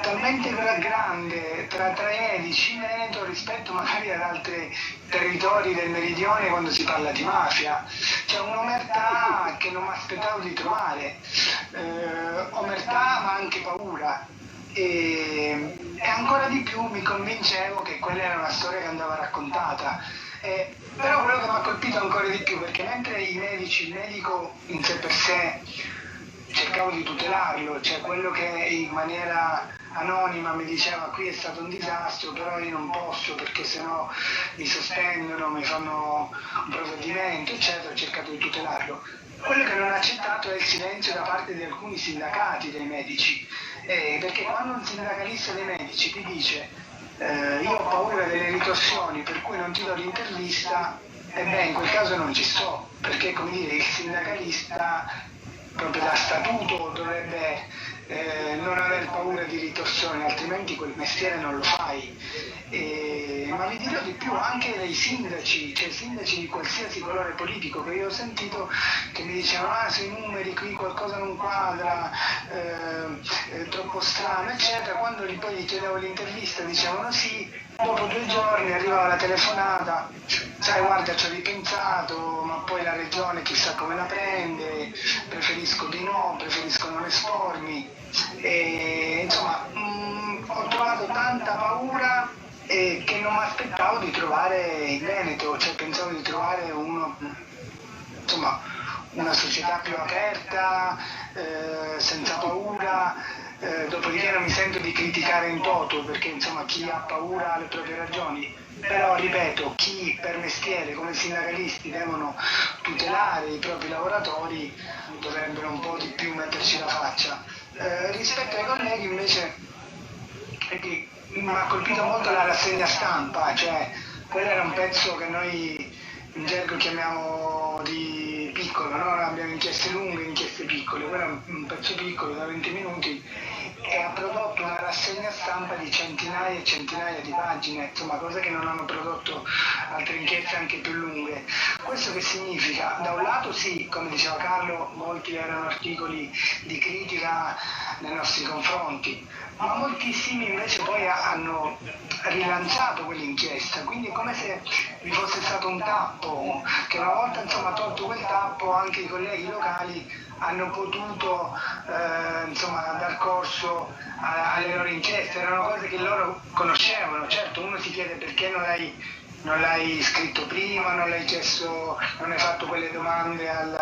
talmente grande tra i medici in Veneto rispetto magari ad altri territori del meridione quando si parla di mafia. C'è un'omertà che non mi aspettavo di trovare, omertà ma anche paura, e ancora di più mi convincevo che quella era una storia che andava raccontata. Però quello che mi ha colpito ancora di più, perché mentre il medico in sé per sé cercavo di tutelarlo, cioè quello che in maniera anonima mi diceva: qui è stato un disastro, però io non posso perché sennò mi sospendono, mi fanno un provvedimento, eccetera, ho cercato di tutelarlo. Quello che non ho accettato è il silenzio da parte di alcuni sindacati dei medici, perché quando un sindacalista dei medici ti dice io ho paura delle ritorsioni per cui non ti do l'intervista, in quel caso non ci sto, perché come dire, il sindacalista proprio da statuto dovrebbe non aver paura di ritorsioni, altrimenti quel mestiere non lo fai. Ma vi dirò di più, anche dei sindaci, cioè sindaci di qualsiasi colore politico che io ho sentito, che mi dicevano: sui numeri qui qualcosa non quadra, è troppo strano, eccetera. Quando poi gli chiedevo l'intervista dicevano sì, dopo 2 giorni arrivava la telefonata: sai, guarda, ci ho ripensato, ma poi la regione chissà come la prende, preferisco di no, preferisco non espormi. E, insomma, ho trovato tanta paura che non mi aspettavo di trovare in Veneto, cioè pensavo di trovare una società più aperta, senza paura. Dopodiché non mi sento di criticare in toto, perché insomma chi ha paura ha le proprie ragioni, però ripeto, chi per mestiere come sindacalisti devono tutelare i propri lavoratori dovrebbero un po' di più metterci la faccia. Rispetto ai colleghi invece mi ha colpito molto la rassegna stampa, cioè quello era un pezzo che noi in gergo chiamiamo di piccolo piccolo, no? Abbiamo inchieste lunghe e inchieste piccole, quello è un pezzo piccolo da 20 minuti e ha prodotto una rassegna stampa di centinaia e centinaia di pagine, insomma, cose che non hanno prodotto altre inchieste anche più lunghe. Questo che significa? Da un lato sì, come diceva Carlo, molti erano articoli di critica nei nostri confronti, ma moltissimi invece poi hanno rilanciato quell'inchiesta, quindi è come se vi fosse stato un tappo, che una volta insomma tolto quel tappo anche i colleghi locali hanno potuto insomma dar corso alle loro inchieste. Erano cose che loro conoscevano. Certo, uno si chiede perché non l'hai scritto prima, non l'hai chiesto, non hai fatto quelle domande al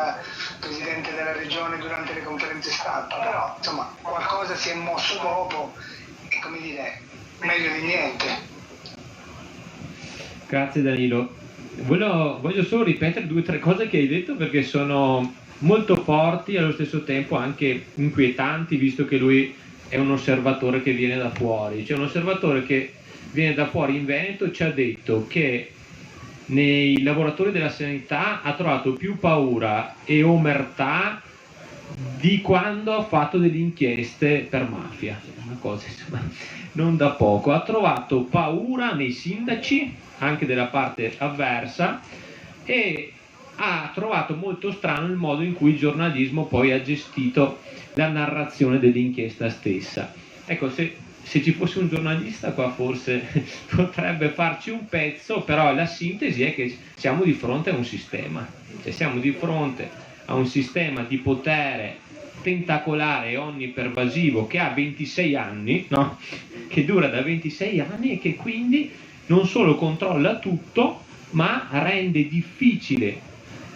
presidente della regione durante le conferenze stampa, però insomma qualcosa si è mosso dopo e, come dire, meglio di niente. Grazie Danilo. Voglio solo ripetere 2 o 3 cose che hai detto perché sono molto forti e allo stesso tempo anche inquietanti, visto che lui è un osservatore che viene da fuori. Cioè un osservatore che viene da fuori in Veneto ci ha detto che nei lavoratori della sanità ha trovato più paura e omertà di quando ha fatto delle inchieste per mafia. Una cosa insomma non da poco. Ha trovato paura nei sindaci, anche della parte avversa, e ha trovato molto strano il modo in cui il giornalismo poi ha gestito la narrazione dell'inchiesta stessa. Ecco, se ci fosse un giornalista qua forse potrebbe farci un pezzo, però la sintesi è che siamo di fronte a un sistema, cioè siamo di fronte a un sistema di potere tentacolare e onnipervasivo che ha 26 anni, no? Che dura da 26 anni e che quindi non solo controlla tutto, ma rende difficile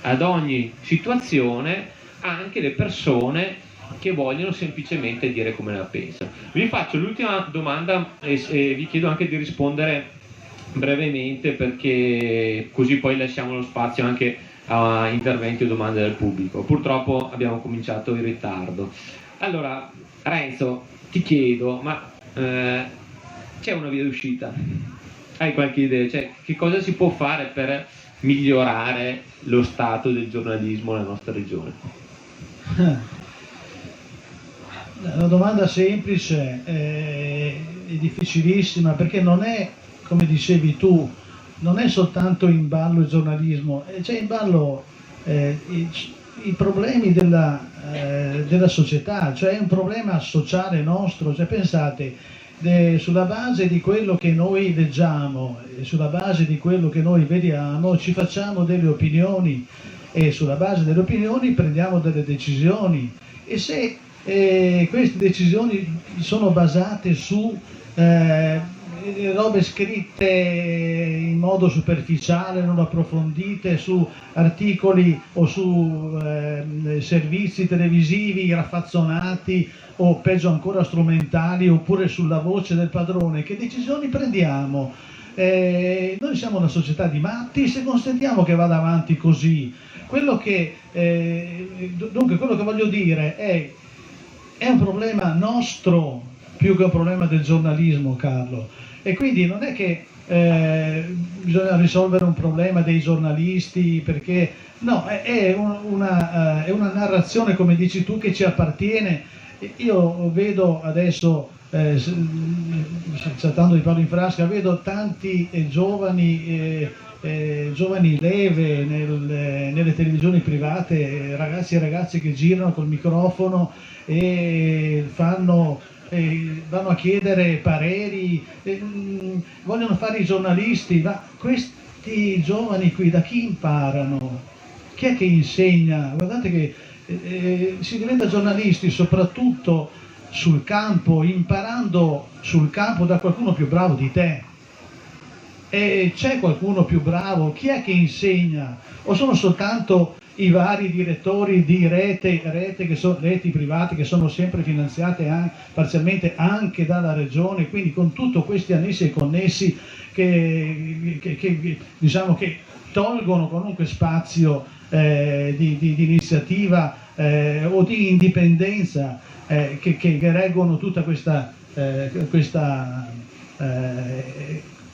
ad ogni situazione anche le persone che vogliono semplicemente dire come la pensano. Vi faccio l'ultima domanda e vi chiedo anche di rispondere brevemente, perché così poi lasciamo lo spazio anche a interventi o domande del pubblico. Purtroppo abbiamo cominciato in ritardo. Allora, Renzo, ti chiedo, ma c'è una via d'uscita? Hai qualche idea? Cioè, che cosa si può fare per migliorare lo stato del giornalismo nella nostra regione? Una domanda semplice, è difficilissima, perché non è, come dicevi tu, non è soltanto in ballo il giornalismo, c'è in ballo i problemi della società, cioè è un problema sociale nostro. Cioè, pensate, sulla base di quello che noi leggiamo, sulla base di quello che noi vediamo, ci facciamo delle opinioni e sulla base delle opinioni prendiamo delle decisioni, e se queste decisioni sono basate su robe scritte in modo superficiale, non approfondite, su articoli o su servizi televisivi raffazzonati o peggio ancora strumentali, oppure sulla voce del padrone, che decisioni prendiamo? Noi siamo una società di matti se consentiamo che vada avanti così. Dunque quello che voglio dire è un problema nostro più che un problema del giornalismo, Carlo, e quindi non è che bisogna risolvere un problema dei giornalisti, perché no, è una narrazione, come dici tu, che ci appartiene. Io vedo adesso, saltando di palo in frasca, vedo tanti giovani leve nelle televisioni private, ragazzi e ragazze che girano col microfono e vanno a chiedere pareri, vogliono fare i giornalisti, ma questi giovani qui da chi imparano? Chi è che insegna? Guardate che si diventa giornalisti soprattutto sul campo, imparando sul campo da qualcuno più bravo di te. E c'è qualcuno più bravo? Chi è che insegna? O sono soltanto i vari direttori di reti private che sono sempre finanziate parzialmente anche dalla regione, quindi con tutti questi annessi e connessi che diciamo che tolgono qualunque spazio di iniziativa o di indipendenza che reggono tutta questa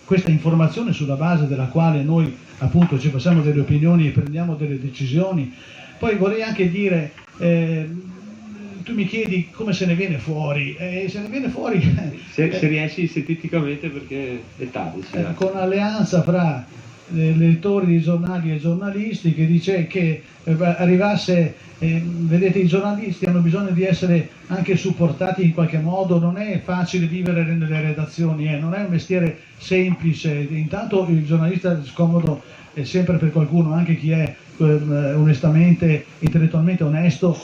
questa informazione sulla base della quale noi appunto ci facciamo delle opinioni e prendiamo delle decisioni. Poi vorrei anche dire, tu mi chiedi come se ne viene fuori, se ne viene fuori se riesci sinteticamente, perché è tardi. Con alleanza fra lettori di giornali e giornalisti, che dice che arrivasse, vedete, i giornalisti hanno bisogno di essere anche supportati in qualche modo, non è facile vivere nelle redazioni, non è un mestiere semplice, intanto il giornalista è scomodo sempre per qualcuno, anche chi è onestamente, intellettualmente onesto,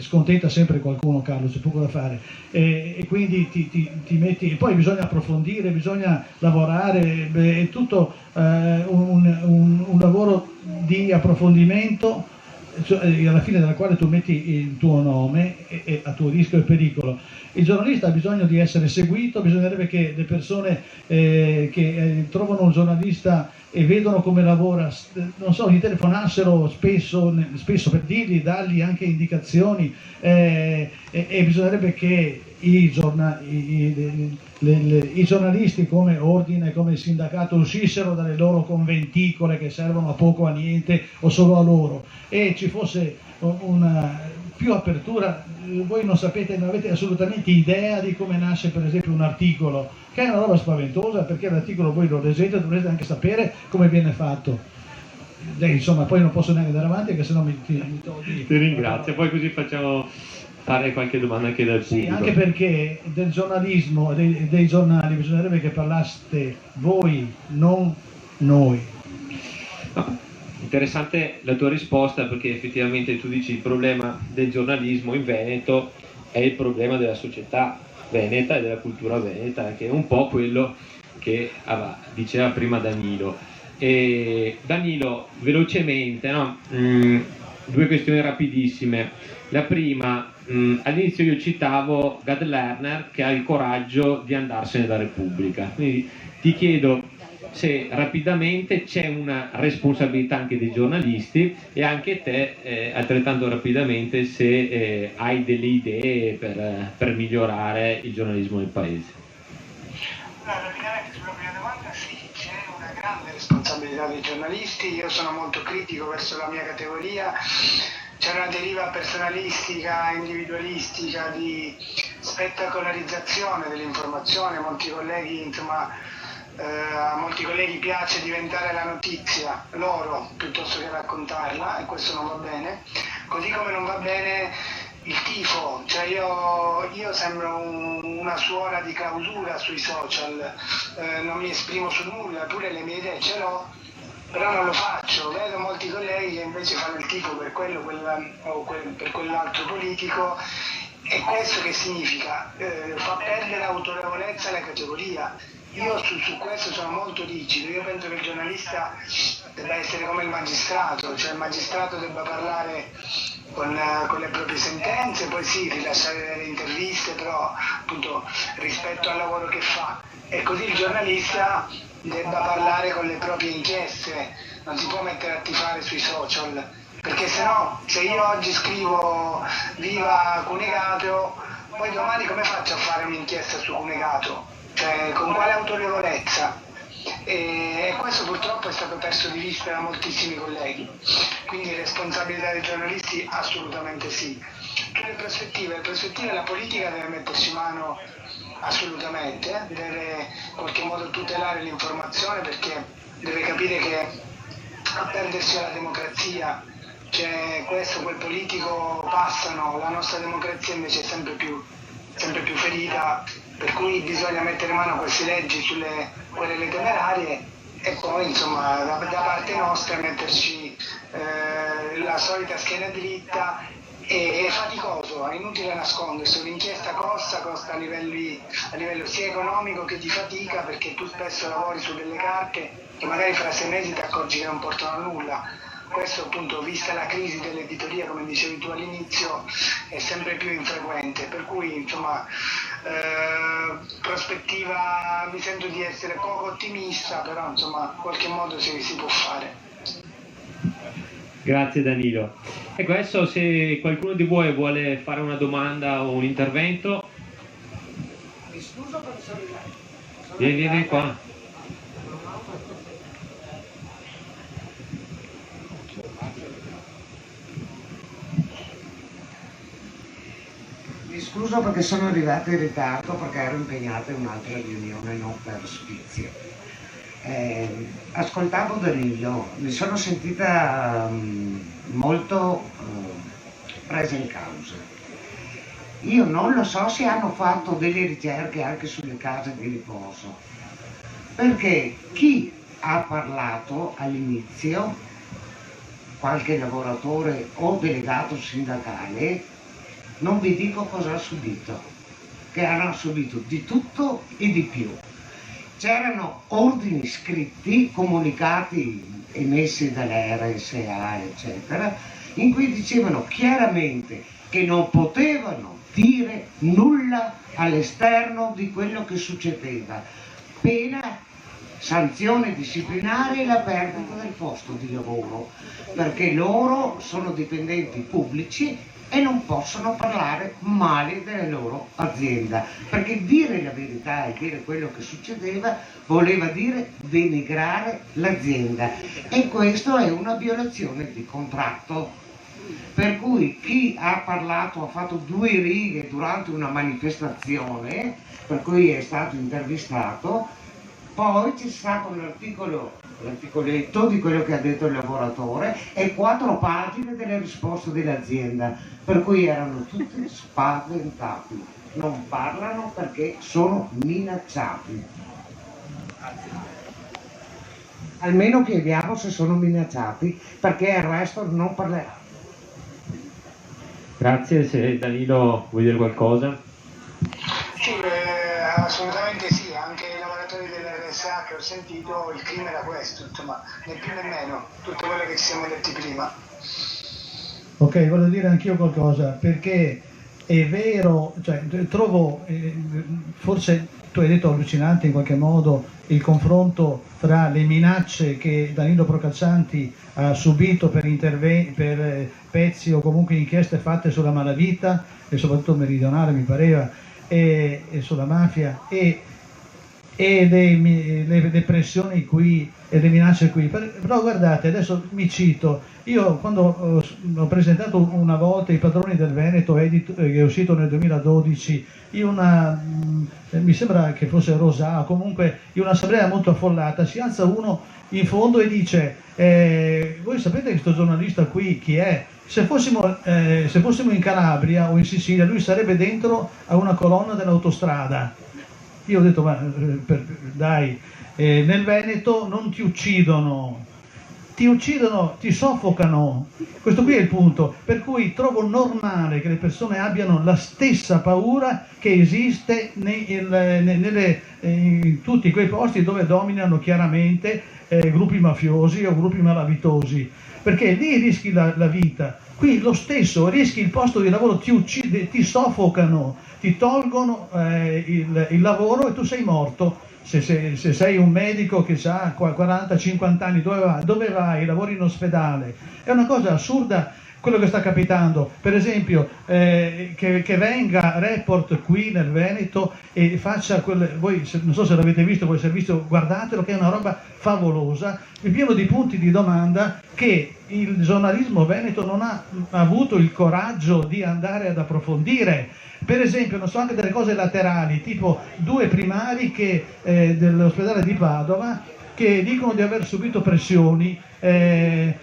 scontenta sempre qualcuno, Carlo, c'è poco da fare, e quindi ti metti, e poi bisogna approfondire, bisogna lavorare, è tutto un lavoro di approfondimento, alla fine della quale tu metti il tuo nome e a tuo rischio e pericolo. Il giornalista ha bisogno di essere seguito, bisognerebbe che le persone che trovano un giornalista e vedono come lavora, non so, gli telefonassero spesso per dirgli, dargli anche indicazioni, e bisognerebbe che i giornalisti come ordine, come il sindacato, uscissero dalle loro conventicole che servono a poco, a niente o solo a loro, e ci fosse una più apertura. Voi non sapete, non avete assolutamente idea di come nasce per esempio un articolo, che è una roba spaventosa, perché l'articolo voi lo leggete, dovrete anche sapere come viene fatto. Insomma, poi non posso neanche andare avanti, perché sennò mi togli. Ti ringrazio, poi così facciamo fare qualche domanda anche dal pubblico. Sì, anche perché del giornalismo, dei giornali, bisognerebbe che parlaste voi, non noi. No. Interessante la tua risposta, perché effettivamente tu dici il problema del giornalismo in Veneto è il problema della società veneta e della cultura veneta, che è un po' quello che diceva prima Danilo. E Danilo, velocemente, no? Due questioni rapidissime. La prima, all'inizio io citavo Gad Lerner, che ha il coraggio di andarsene da Repubblica, quindi ti chiedo se rapidamente c'è una responsabilità anche dei giornalisti, e anche te altrettanto rapidamente se hai delle idee per migliorare il giornalismo del paese. Rapidamente sulla prima domanda, sì, c'è una grande responsabilità dei giornalisti, io sono molto critico verso la mia categoria, c'è una deriva personalistica, individualistica, di spettacolarizzazione dell'informazione, molti colleghi, insomma, a molti colleghi piace diventare la notizia loro piuttosto che raccontarla, e questo non va bene, così come non va bene il tifo, cioè io sembro una suora di clausura sui social, non mi esprimo su nulla, pure le mie idee ce l'ho, però non lo faccio. Vedo molti colleghi che invece fanno il tifo per quello per quell'altro politico, e questo che significa? Fa perdere autorevolezza alla categoria. Io su questo sono molto rigido, io penso che il giornalista debba essere come il magistrato, cioè il magistrato debba parlare con le proprie sentenze, poi sì, rilasciare delle interviste, però appunto rispetto al lavoro che fa, e così il giornalista debba parlare con le proprie inchieste, non si può mettere a tifare sui social, perché sennò se io oggi scrivo viva Cunegato, poi domani come faccio a fare un'inchiesta su Cunegato? Cioè, con quale autorevolezza? E questo purtroppo è stato perso di vista da moltissimi colleghi, quindi responsabilità dei giornalisti assolutamente sì. Le prospettive, la politica deve metterci mano assolutamente, deve in qualche modo tutelare l'informazione, perché deve capire che a perdersi la democrazia, cioè questo, quel politico passano, la nostra democrazia invece è sempre più ferita, per cui bisogna mettere mano a queste leggi sulle querele temerarie, e poi insomma da parte nostra metterci la solita schiena dritta. È faticoso, è inutile nascondersi, un'inchiesta costa a livello sia economico che di fatica, perché tu spesso lavori su delle carte che magari fra 6 mesi ti accorgi che non portano a nulla. Questo appunto, vista la crisi dell'editoria, come dicevi tu all'inizio, è sempre più infrequente, per cui insomma prospettiva, mi sento di essere poco ottimista, però insomma in qualche modo si può fare. Grazie Danilo. Ecco, adesso se qualcuno di voi vuole fare una domanda o un intervento, vieni qua. scuso perché sono arrivata in ritardo perché ero impegnata in un'altra riunione, non per sfizio. Ascoltavo Danilo, mi sono sentita molto presa in causa. Io non lo so se hanno fatto delle ricerche anche sulle case di riposo, perché chi ha parlato all'inizio, qualche lavoratore o delegato sindacale, non vi dico cosa ha subito, che hanno subito di tutto e di più. C'erano ordini scritti, comunicati emessi dall'RSA, eccetera, in cui dicevano chiaramente che non potevano dire nulla all'esterno di quello che succedeva, pena sanzione disciplinare e la perdita del posto di lavoro, perché loro sono dipendenti pubblici e non possono parlare male della loro azienda, perché dire la verità e dire quello che succedeva voleva dire denigrare l'azienda, e questo è una violazione di contratto. Per cui chi ha parlato, ha fatto 2 righe durante una manifestazione, per cui è stato intervistato, poi c'è stato l'articoletto di quello che ha detto il lavoratore e 4 pagine delle risposte dell'azienda, per cui erano tutti spaventati. Non parlano perché sono minacciati. Almeno chiediamo se sono minacciati, perché il resto non parlerà. Grazie, se Danilo vuoi dire qualcosa? Sì, assolutamente sì, anche i lavoratori dell'RSA che ho sentito, il clima era questo, insomma, né più né meno, tutto quello che ci siamo detti prima. Ok, voglio dire anch'io qualcosa, perché è vero, cioè, trovo, forse tu hai detto allucinante in qualche modo, il confronto fra le minacce che Danilo Procaccianti ha subito per pezzi o comunque inchieste fatte sulla malavita e soprattutto meridionale mi pareva, e sulla mafia e le pressioni qui e le minacce qui. Però guardate, adesso mi cito, io quando ho presentato una volta I padroni del Veneto, che è uscito nel 2012, mi sembra che fosse Rosà, comunque in un'assemblea molto affollata, si alza uno in fondo e dice voi sapete che questo giornalista qui chi è? Se fossimo in Calabria o in Sicilia lui sarebbe dentro a una colonna dell'autostrada. Io ho detto ma dai, nel Veneto non ti uccidono, ti soffocano. Questo qui è il punto, per cui trovo normale che le persone abbiano la stessa paura che esiste in tutti quei posti dove dominano chiaramente gruppi mafiosi o gruppi malavitosi, perché lì rischi la vita. Qui lo stesso, rischi il posto di lavoro, ti uccide, ti soffocano, ti tolgono il lavoro e tu sei morto. Se sei un medico che ha 40-50 anni, dove vai? Lavori in ospedale. È una cosa assurda quello che sta capitando. Per esempio, che venga Report qui nel Veneto e faccia voi non so se l'avete visto quel servizio, guardatelo, che è una roba favolosa, è pieno di punti di domanda che il giornalismo veneto non ha avuto il coraggio di andare ad approfondire. Per esempio, non so, anche delle cose laterali, tipo 2 primari dell'ospedale di Padova che dicono di aver subito pressioni e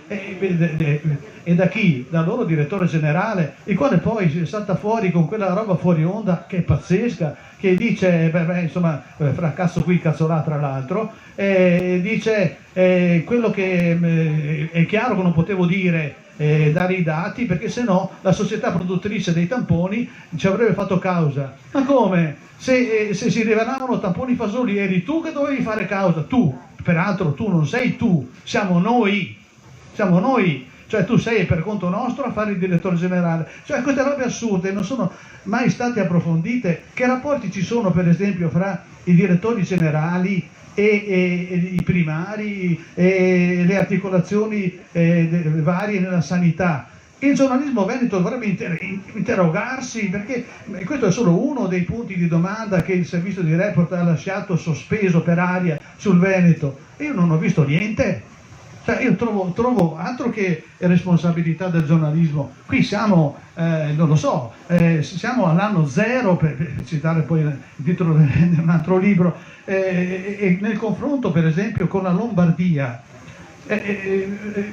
da chi? Dal loro direttore generale, il quale poi salta fuori con quella roba fuori onda che è pazzesca, che dice, insomma, fra cazzo qui, cazzo là tra l'altro, dice quello che è chiaro che non potevo dire, dare i dati, perché sennò la società produttrice dei tamponi ci avrebbe fatto causa. Ma come? Se si rivelavano tamponi fasoli eri tu che dovevi fare causa, tu, peraltro tu non sei tu, siamo noi, cioè tu sei per conto nostro a fare il direttore generale. Cioè queste robe assurde non sono mai state approfondite. Che rapporti ci sono per esempio fra i direttori generali e i primari e le articolazioni varie nella sanità? Il giornalismo veneto dovrebbe interrogarsi, perché questo è solo uno dei punti di domanda che il servizio di Report ha lasciato sospeso per aria sul Veneto. Io non ho visto niente. Cioè io trovo altro che responsabilità del giornalismo. Qui siamo, non lo so, siamo all'anno zero, per citare poi il titolo di un altro libro, e nel confronto per esempio con la Lombardia.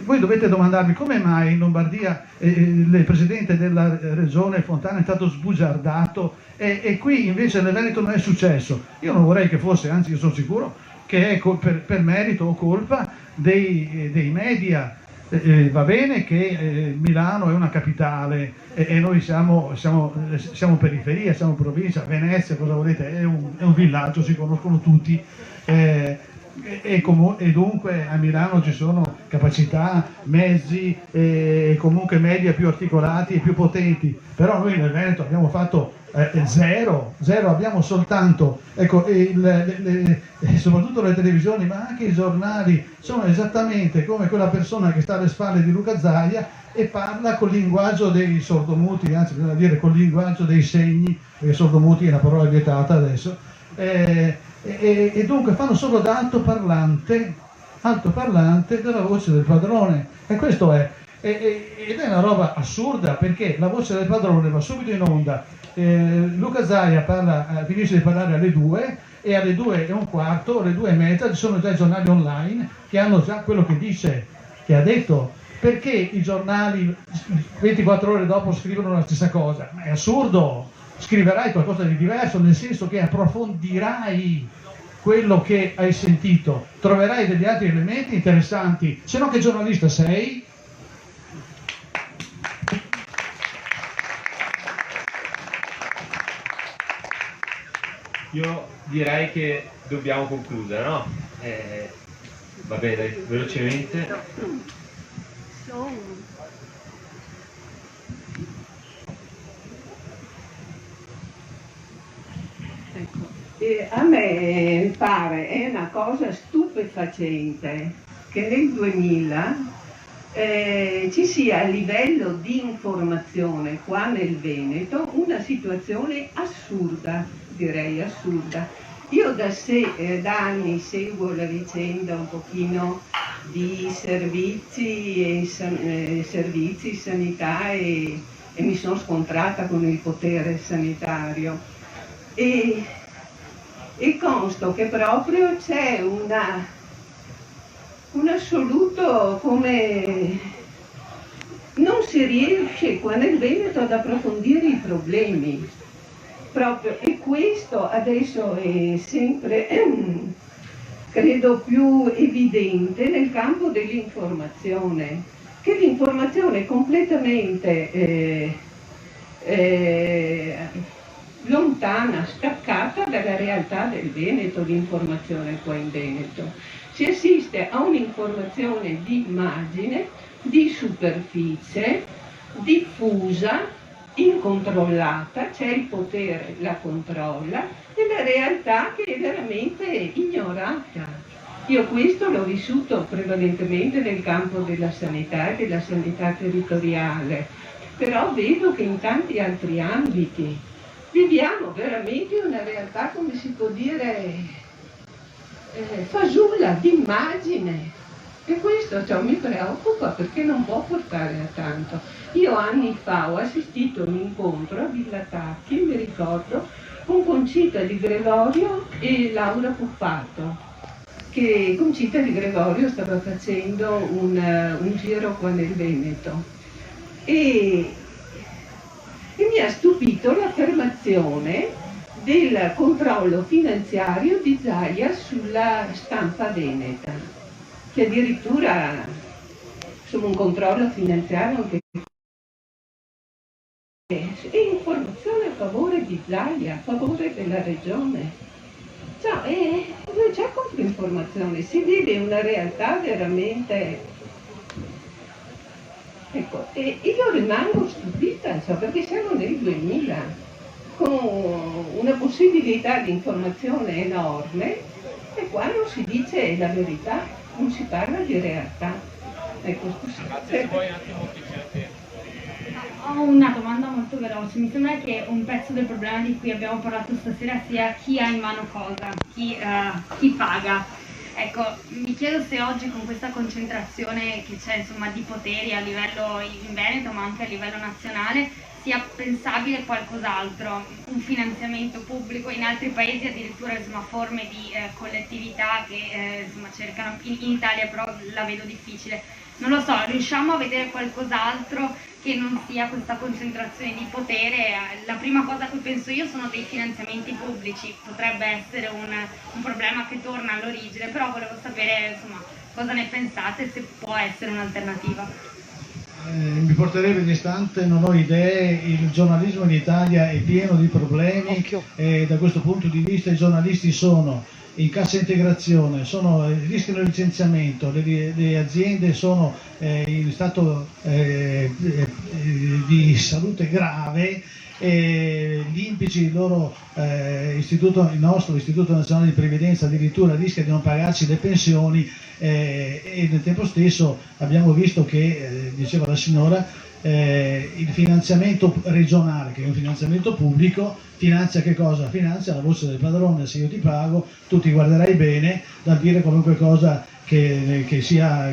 Voi dovete domandarvi come mai in Lombardia il presidente della regione Fontana è stato sbugiardato e qui invece nel Veneto non è successo. Io non vorrei che fosse, anzi io sono sicuro che è per merito o colpa dei media. Va bene che Milano è una capitale e noi siamo periferia, siamo provincia. Venezia, cosa volete, è un villaggio, si conoscono tutti. E dunque a Milano ci sono capacità, mezzi e comunque media più articolati e più potenti, però noi nel Veneto abbiamo fatto zero, abbiamo soltanto, ecco, soprattutto le televisioni ma anche i giornali sono esattamente come quella persona che sta alle spalle di Luca Zaia e parla col linguaggio dei sordomuti, anzi bisogna dire col linguaggio dei segni, perché sordomuti è una parola vietata adesso. E dunque fanno solo da altoparlante della voce del padrone, e questo è, ed è una roba assurda, perché la voce del padrone va subito in onda, Luca Zaia finisce di parlare alle 2 e alle 2:15, alle 2:30 ci sono già i giornali online che hanno già quello che dice, che ha detto. Perché i giornali 24 ore dopo scrivono la stessa cosa? Ma è assurdo! Scriverai qualcosa di diverso, nel senso che approfondirai quello che hai sentito, troverai degli altri elementi interessanti, se no che giornalista sei? Io direi che dobbiamo concludere, no? Vabbè, dai, velocemente. A me pare, è una cosa stupefacente che nel 2000 ci sia a livello di informazione qua nel Veneto una situazione assurda, direi assurda. Io da anni seguo la vicenda un pochino di servizi, sanità e mi sono scontrata con il potere sanitario. E consto che proprio c'è un assoluto, come non si riesce qua nel Veneto ad approfondire i problemi proprio, e questo adesso è sempre credo più evidente nel campo dell'informazione, che l'informazione è completamente lontana, staccata dalla realtà del Veneto, l'informazione qua in Veneto. Si assiste a un'informazione di immagine, di superficie, diffusa, incontrollata, c'è il potere, la controlla, e la realtà che è veramente ignorata. Io questo l'ho vissuto prevalentemente nel campo della sanità e della sanità territoriale, però vedo che in tanti altri ambiti viviamo veramente una realtà, come si può dire, fasulla, d'immagine. E questo mi preoccupa, perché non può portare a tanto. Io anni fa ho assistito a un incontro a Villa Tacchi, mi ricordo, con Concita Di Gregorio e Laura Puppato, che Concita Di Gregorio stava facendo un giro qua nel Veneto. E mi ha stupito l'affermazione del controllo finanziario di Zaia sulla stampa veneta, che addirittura insomma un controllo finanziario anche e informazione a favore di Zaia, a favore della regione. Non c'è controinformazione, si vive una realtà veramente. Ecco, e io rimango stupita, perché siamo nel 2000, con una possibilità di informazione enorme, e qua non si dice la verità, non si parla di realtà. Ecco, Grazie a voi, un attimo che c'è tempo. Ho una domanda molto veloce. Mi sembra che un pezzo del problema di cui abbiamo parlato stasera sia chi ha in mano cosa, chi paga. Ecco, mi chiedo se oggi con questa concentrazione che c'è insomma di poteri a livello in Veneto ma anche a livello nazionale sia pensabile qualcos'altro, un finanziamento pubblico. In altri paesi addirittura insomma, forme di collettività che insomma, cercano, in Italia però la vedo difficile. Non lo so, riusciamo a vedere qualcos'altro che non sia questa concentrazione di potere? La prima cosa a cui penso io sono dei finanziamenti pubblici, potrebbe essere un problema che torna all'origine, però volevo sapere insomma, cosa ne pensate, se può essere un'alternativa. Mi porterebbe distante, non ho idee, il giornalismo in Italia è pieno di problemi e da questo punto di vista i giornalisti sono in cassa integrazione, rischiano il licenziamento, le aziende sono in stato di salute grave, l'INPGI, il nostro Istituto Nazionale di Previdenza addirittura rischia di non pagarci le pensioni e nel tempo stesso abbiamo visto che, diceva la signora, il finanziamento regionale, che è un finanziamento pubblico, finanzia che cosa? Finanzia la voce del padrone: se io ti pago tu ti guarderai bene dal dire qualunque cosa che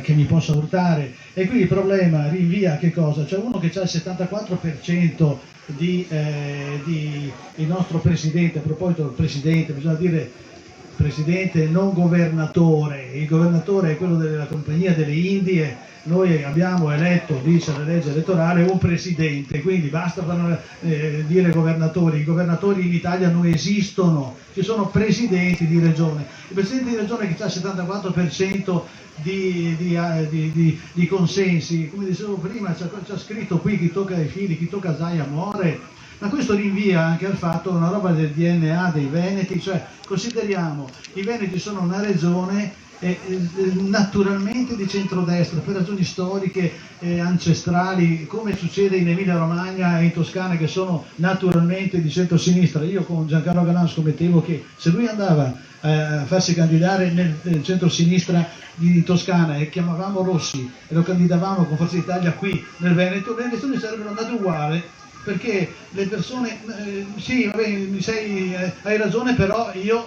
mi possa urtare. E qui il problema rinvia a che cosa? C'è uno che ha il 74% il nostro presidente, a proposito del presidente, bisogna dire presidente non governatore, il governatore è quello della Compagnia delle Indie, noi abbiamo eletto, dice la legge elettorale, un presidente, quindi basta dire governatori, i governatori in Italia non esistono, ci sono presidenti di regione, il presidente di regione che ha il 74% di consensi, come dicevo prima, c'è scritto qui chi tocca i fili, chi tocca Zaia muore. Ma questo rinvia anche al fatto, una roba del DNA dei Veneti, cioè consideriamo i Veneti sono una regione naturalmente di centrodestra per ragioni storiche ancestrali, come succede in Emilia Romagna e in Toscana che sono naturalmente di centrosinistra. Io con Giancarlo Galan scommettevo che se lui andava a farsi candidare nel centrosinistra di Toscana e chiamavamo Rossi e lo candidavamo con Forza Italia qui nel Veneto, le elezioni sarebbero andate uguali. Perché le persone, sì, vabbè, hai ragione, però io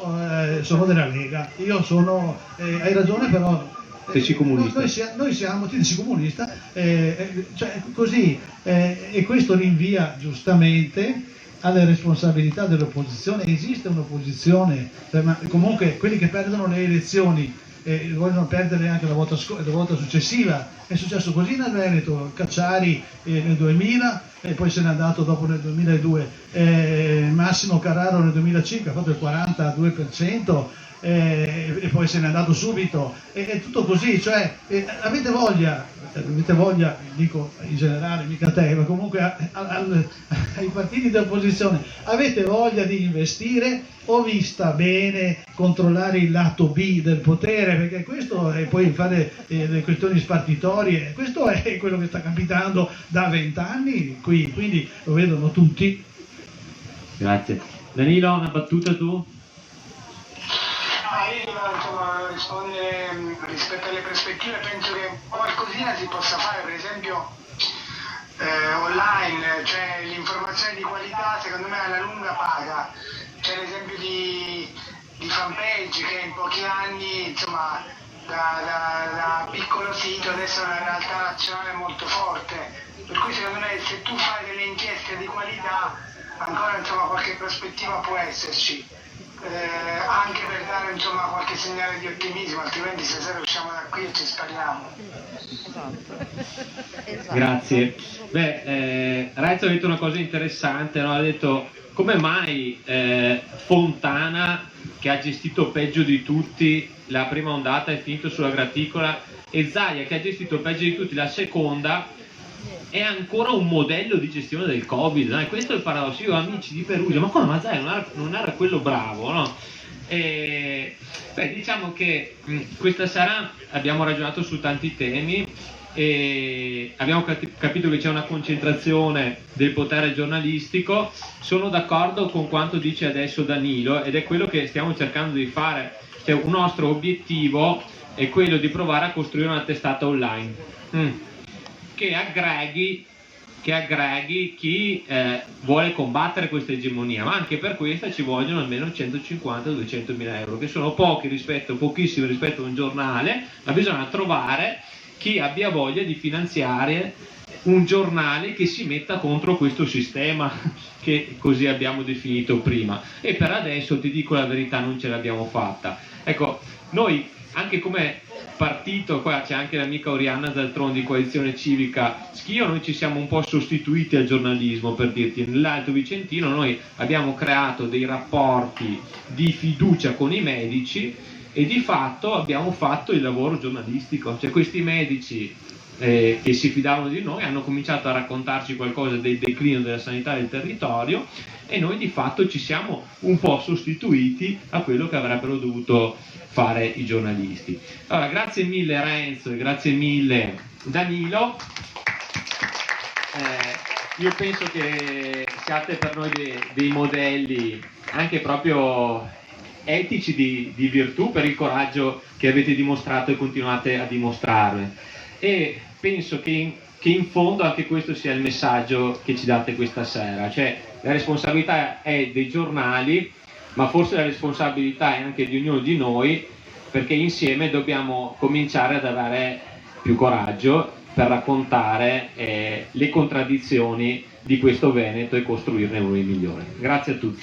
sono della Lega, hai ragione, però Tesi comunista. Noi siamo tesi comunista, cioè così, e questo rinvia giustamente alle responsabilità dell'opposizione. Esiste un'opposizione, ma comunque quelli che perdono le elezioni vogliono perdere anche la volta successiva. È successo così nel Veneto, Cacciari nel 2000 e poi se n'è andato dopo nel 2002, Massimo Carraro nel 2005 ha fatto il 42% e poi se n'è andato subito, è tutto così, cioè avete voglia, dico in generale, mica te, ma comunque ai partiti di opposizione, avete voglia di investire o vi sta bene controllare il lato B del potere, perché questo è poi fare le questioni spartitorie, questo è quello che sta capitando da 20 anni qui, quindi lo vedono tutti. Grazie. Danilo, una battuta tu? Io insomma, rispondere rispetto alle prospettive, penso che qualcosina si possa fare, per esempio online, cioè l'informazione di qualità secondo me alla lunga paga. C'è l'esempio di fanpage che in pochi anni, insomma, da piccolo sito adesso è una realtà nazionale molto forte, per cui secondo me se tu fai delle inchieste di qualità ancora insomma qualche prospettiva può esserci. Anche per dare insomma qualche segnale di ottimismo, altrimenti stasera usciamo da qui e ci spariamo. Esatto. Grazie. Beh, Rezzo ha detto una cosa interessante, no? Ha detto come mai Fontana, che ha gestito peggio di tutti la prima ondata, è finito sulla graticola, e Zaia, che ha gestito peggio di tutti la seconda, è ancora un modello di gestione del Covid, no? E questo è il paradosso. Io ho amici di Perugia, ma come, ma Zaia non era quello bravo, no? Diciamo che questa sera abbiamo ragionato su tanti temi e abbiamo capito che c'è una concentrazione del potere giornalistico. Sono d'accordo con quanto dice adesso Danilo ed è quello che stiamo cercando di fare. Cioè, un nostro obiettivo è quello di provare a costruire una testata online che aggreghi che aggreghi chi vuole combattere questa egemonia, ma anche per questa ci vogliono almeno 150-200 mila euro, che sono pochissimi rispetto a un giornale, ma bisogna trovare chi abbia voglia di finanziare un giornale che si metta contro questo sistema che così abbiamo definito prima, e per adesso ti dico la verità non ce l'abbiamo fatta. Ecco, noi anche come partito, qua c'è anche l'amica Oriana Zaltron di Coalizione Civica Schio, noi ci siamo un po' sostituiti al giornalismo, per dirti, nell'Alto Vicentino noi abbiamo creato dei rapporti di fiducia con i medici e di fatto abbiamo fatto il lavoro giornalistico, cioè questi medici che si fidavano di noi hanno cominciato a raccontarci qualcosa del declino della sanità del territorio e noi di fatto ci siamo un po' sostituiti a quello che avrebbero dovuto fare i giornalisti. Allora, grazie mille Renzo e grazie mille Danilo. Io penso che siate per noi dei modelli anche proprio etici di virtù, per il coraggio che avete dimostrato e continuate a dimostrare, e penso che in fondo anche questo sia il messaggio che ci date questa sera, cioè la responsabilità è dei giornali, ma forse la responsabilità è anche di ognuno di noi, perché insieme dobbiamo cominciare ad avere più coraggio per raccontare le contraddizioni di questo Veneto e costruirne uno di migliore. Grazie a tutti.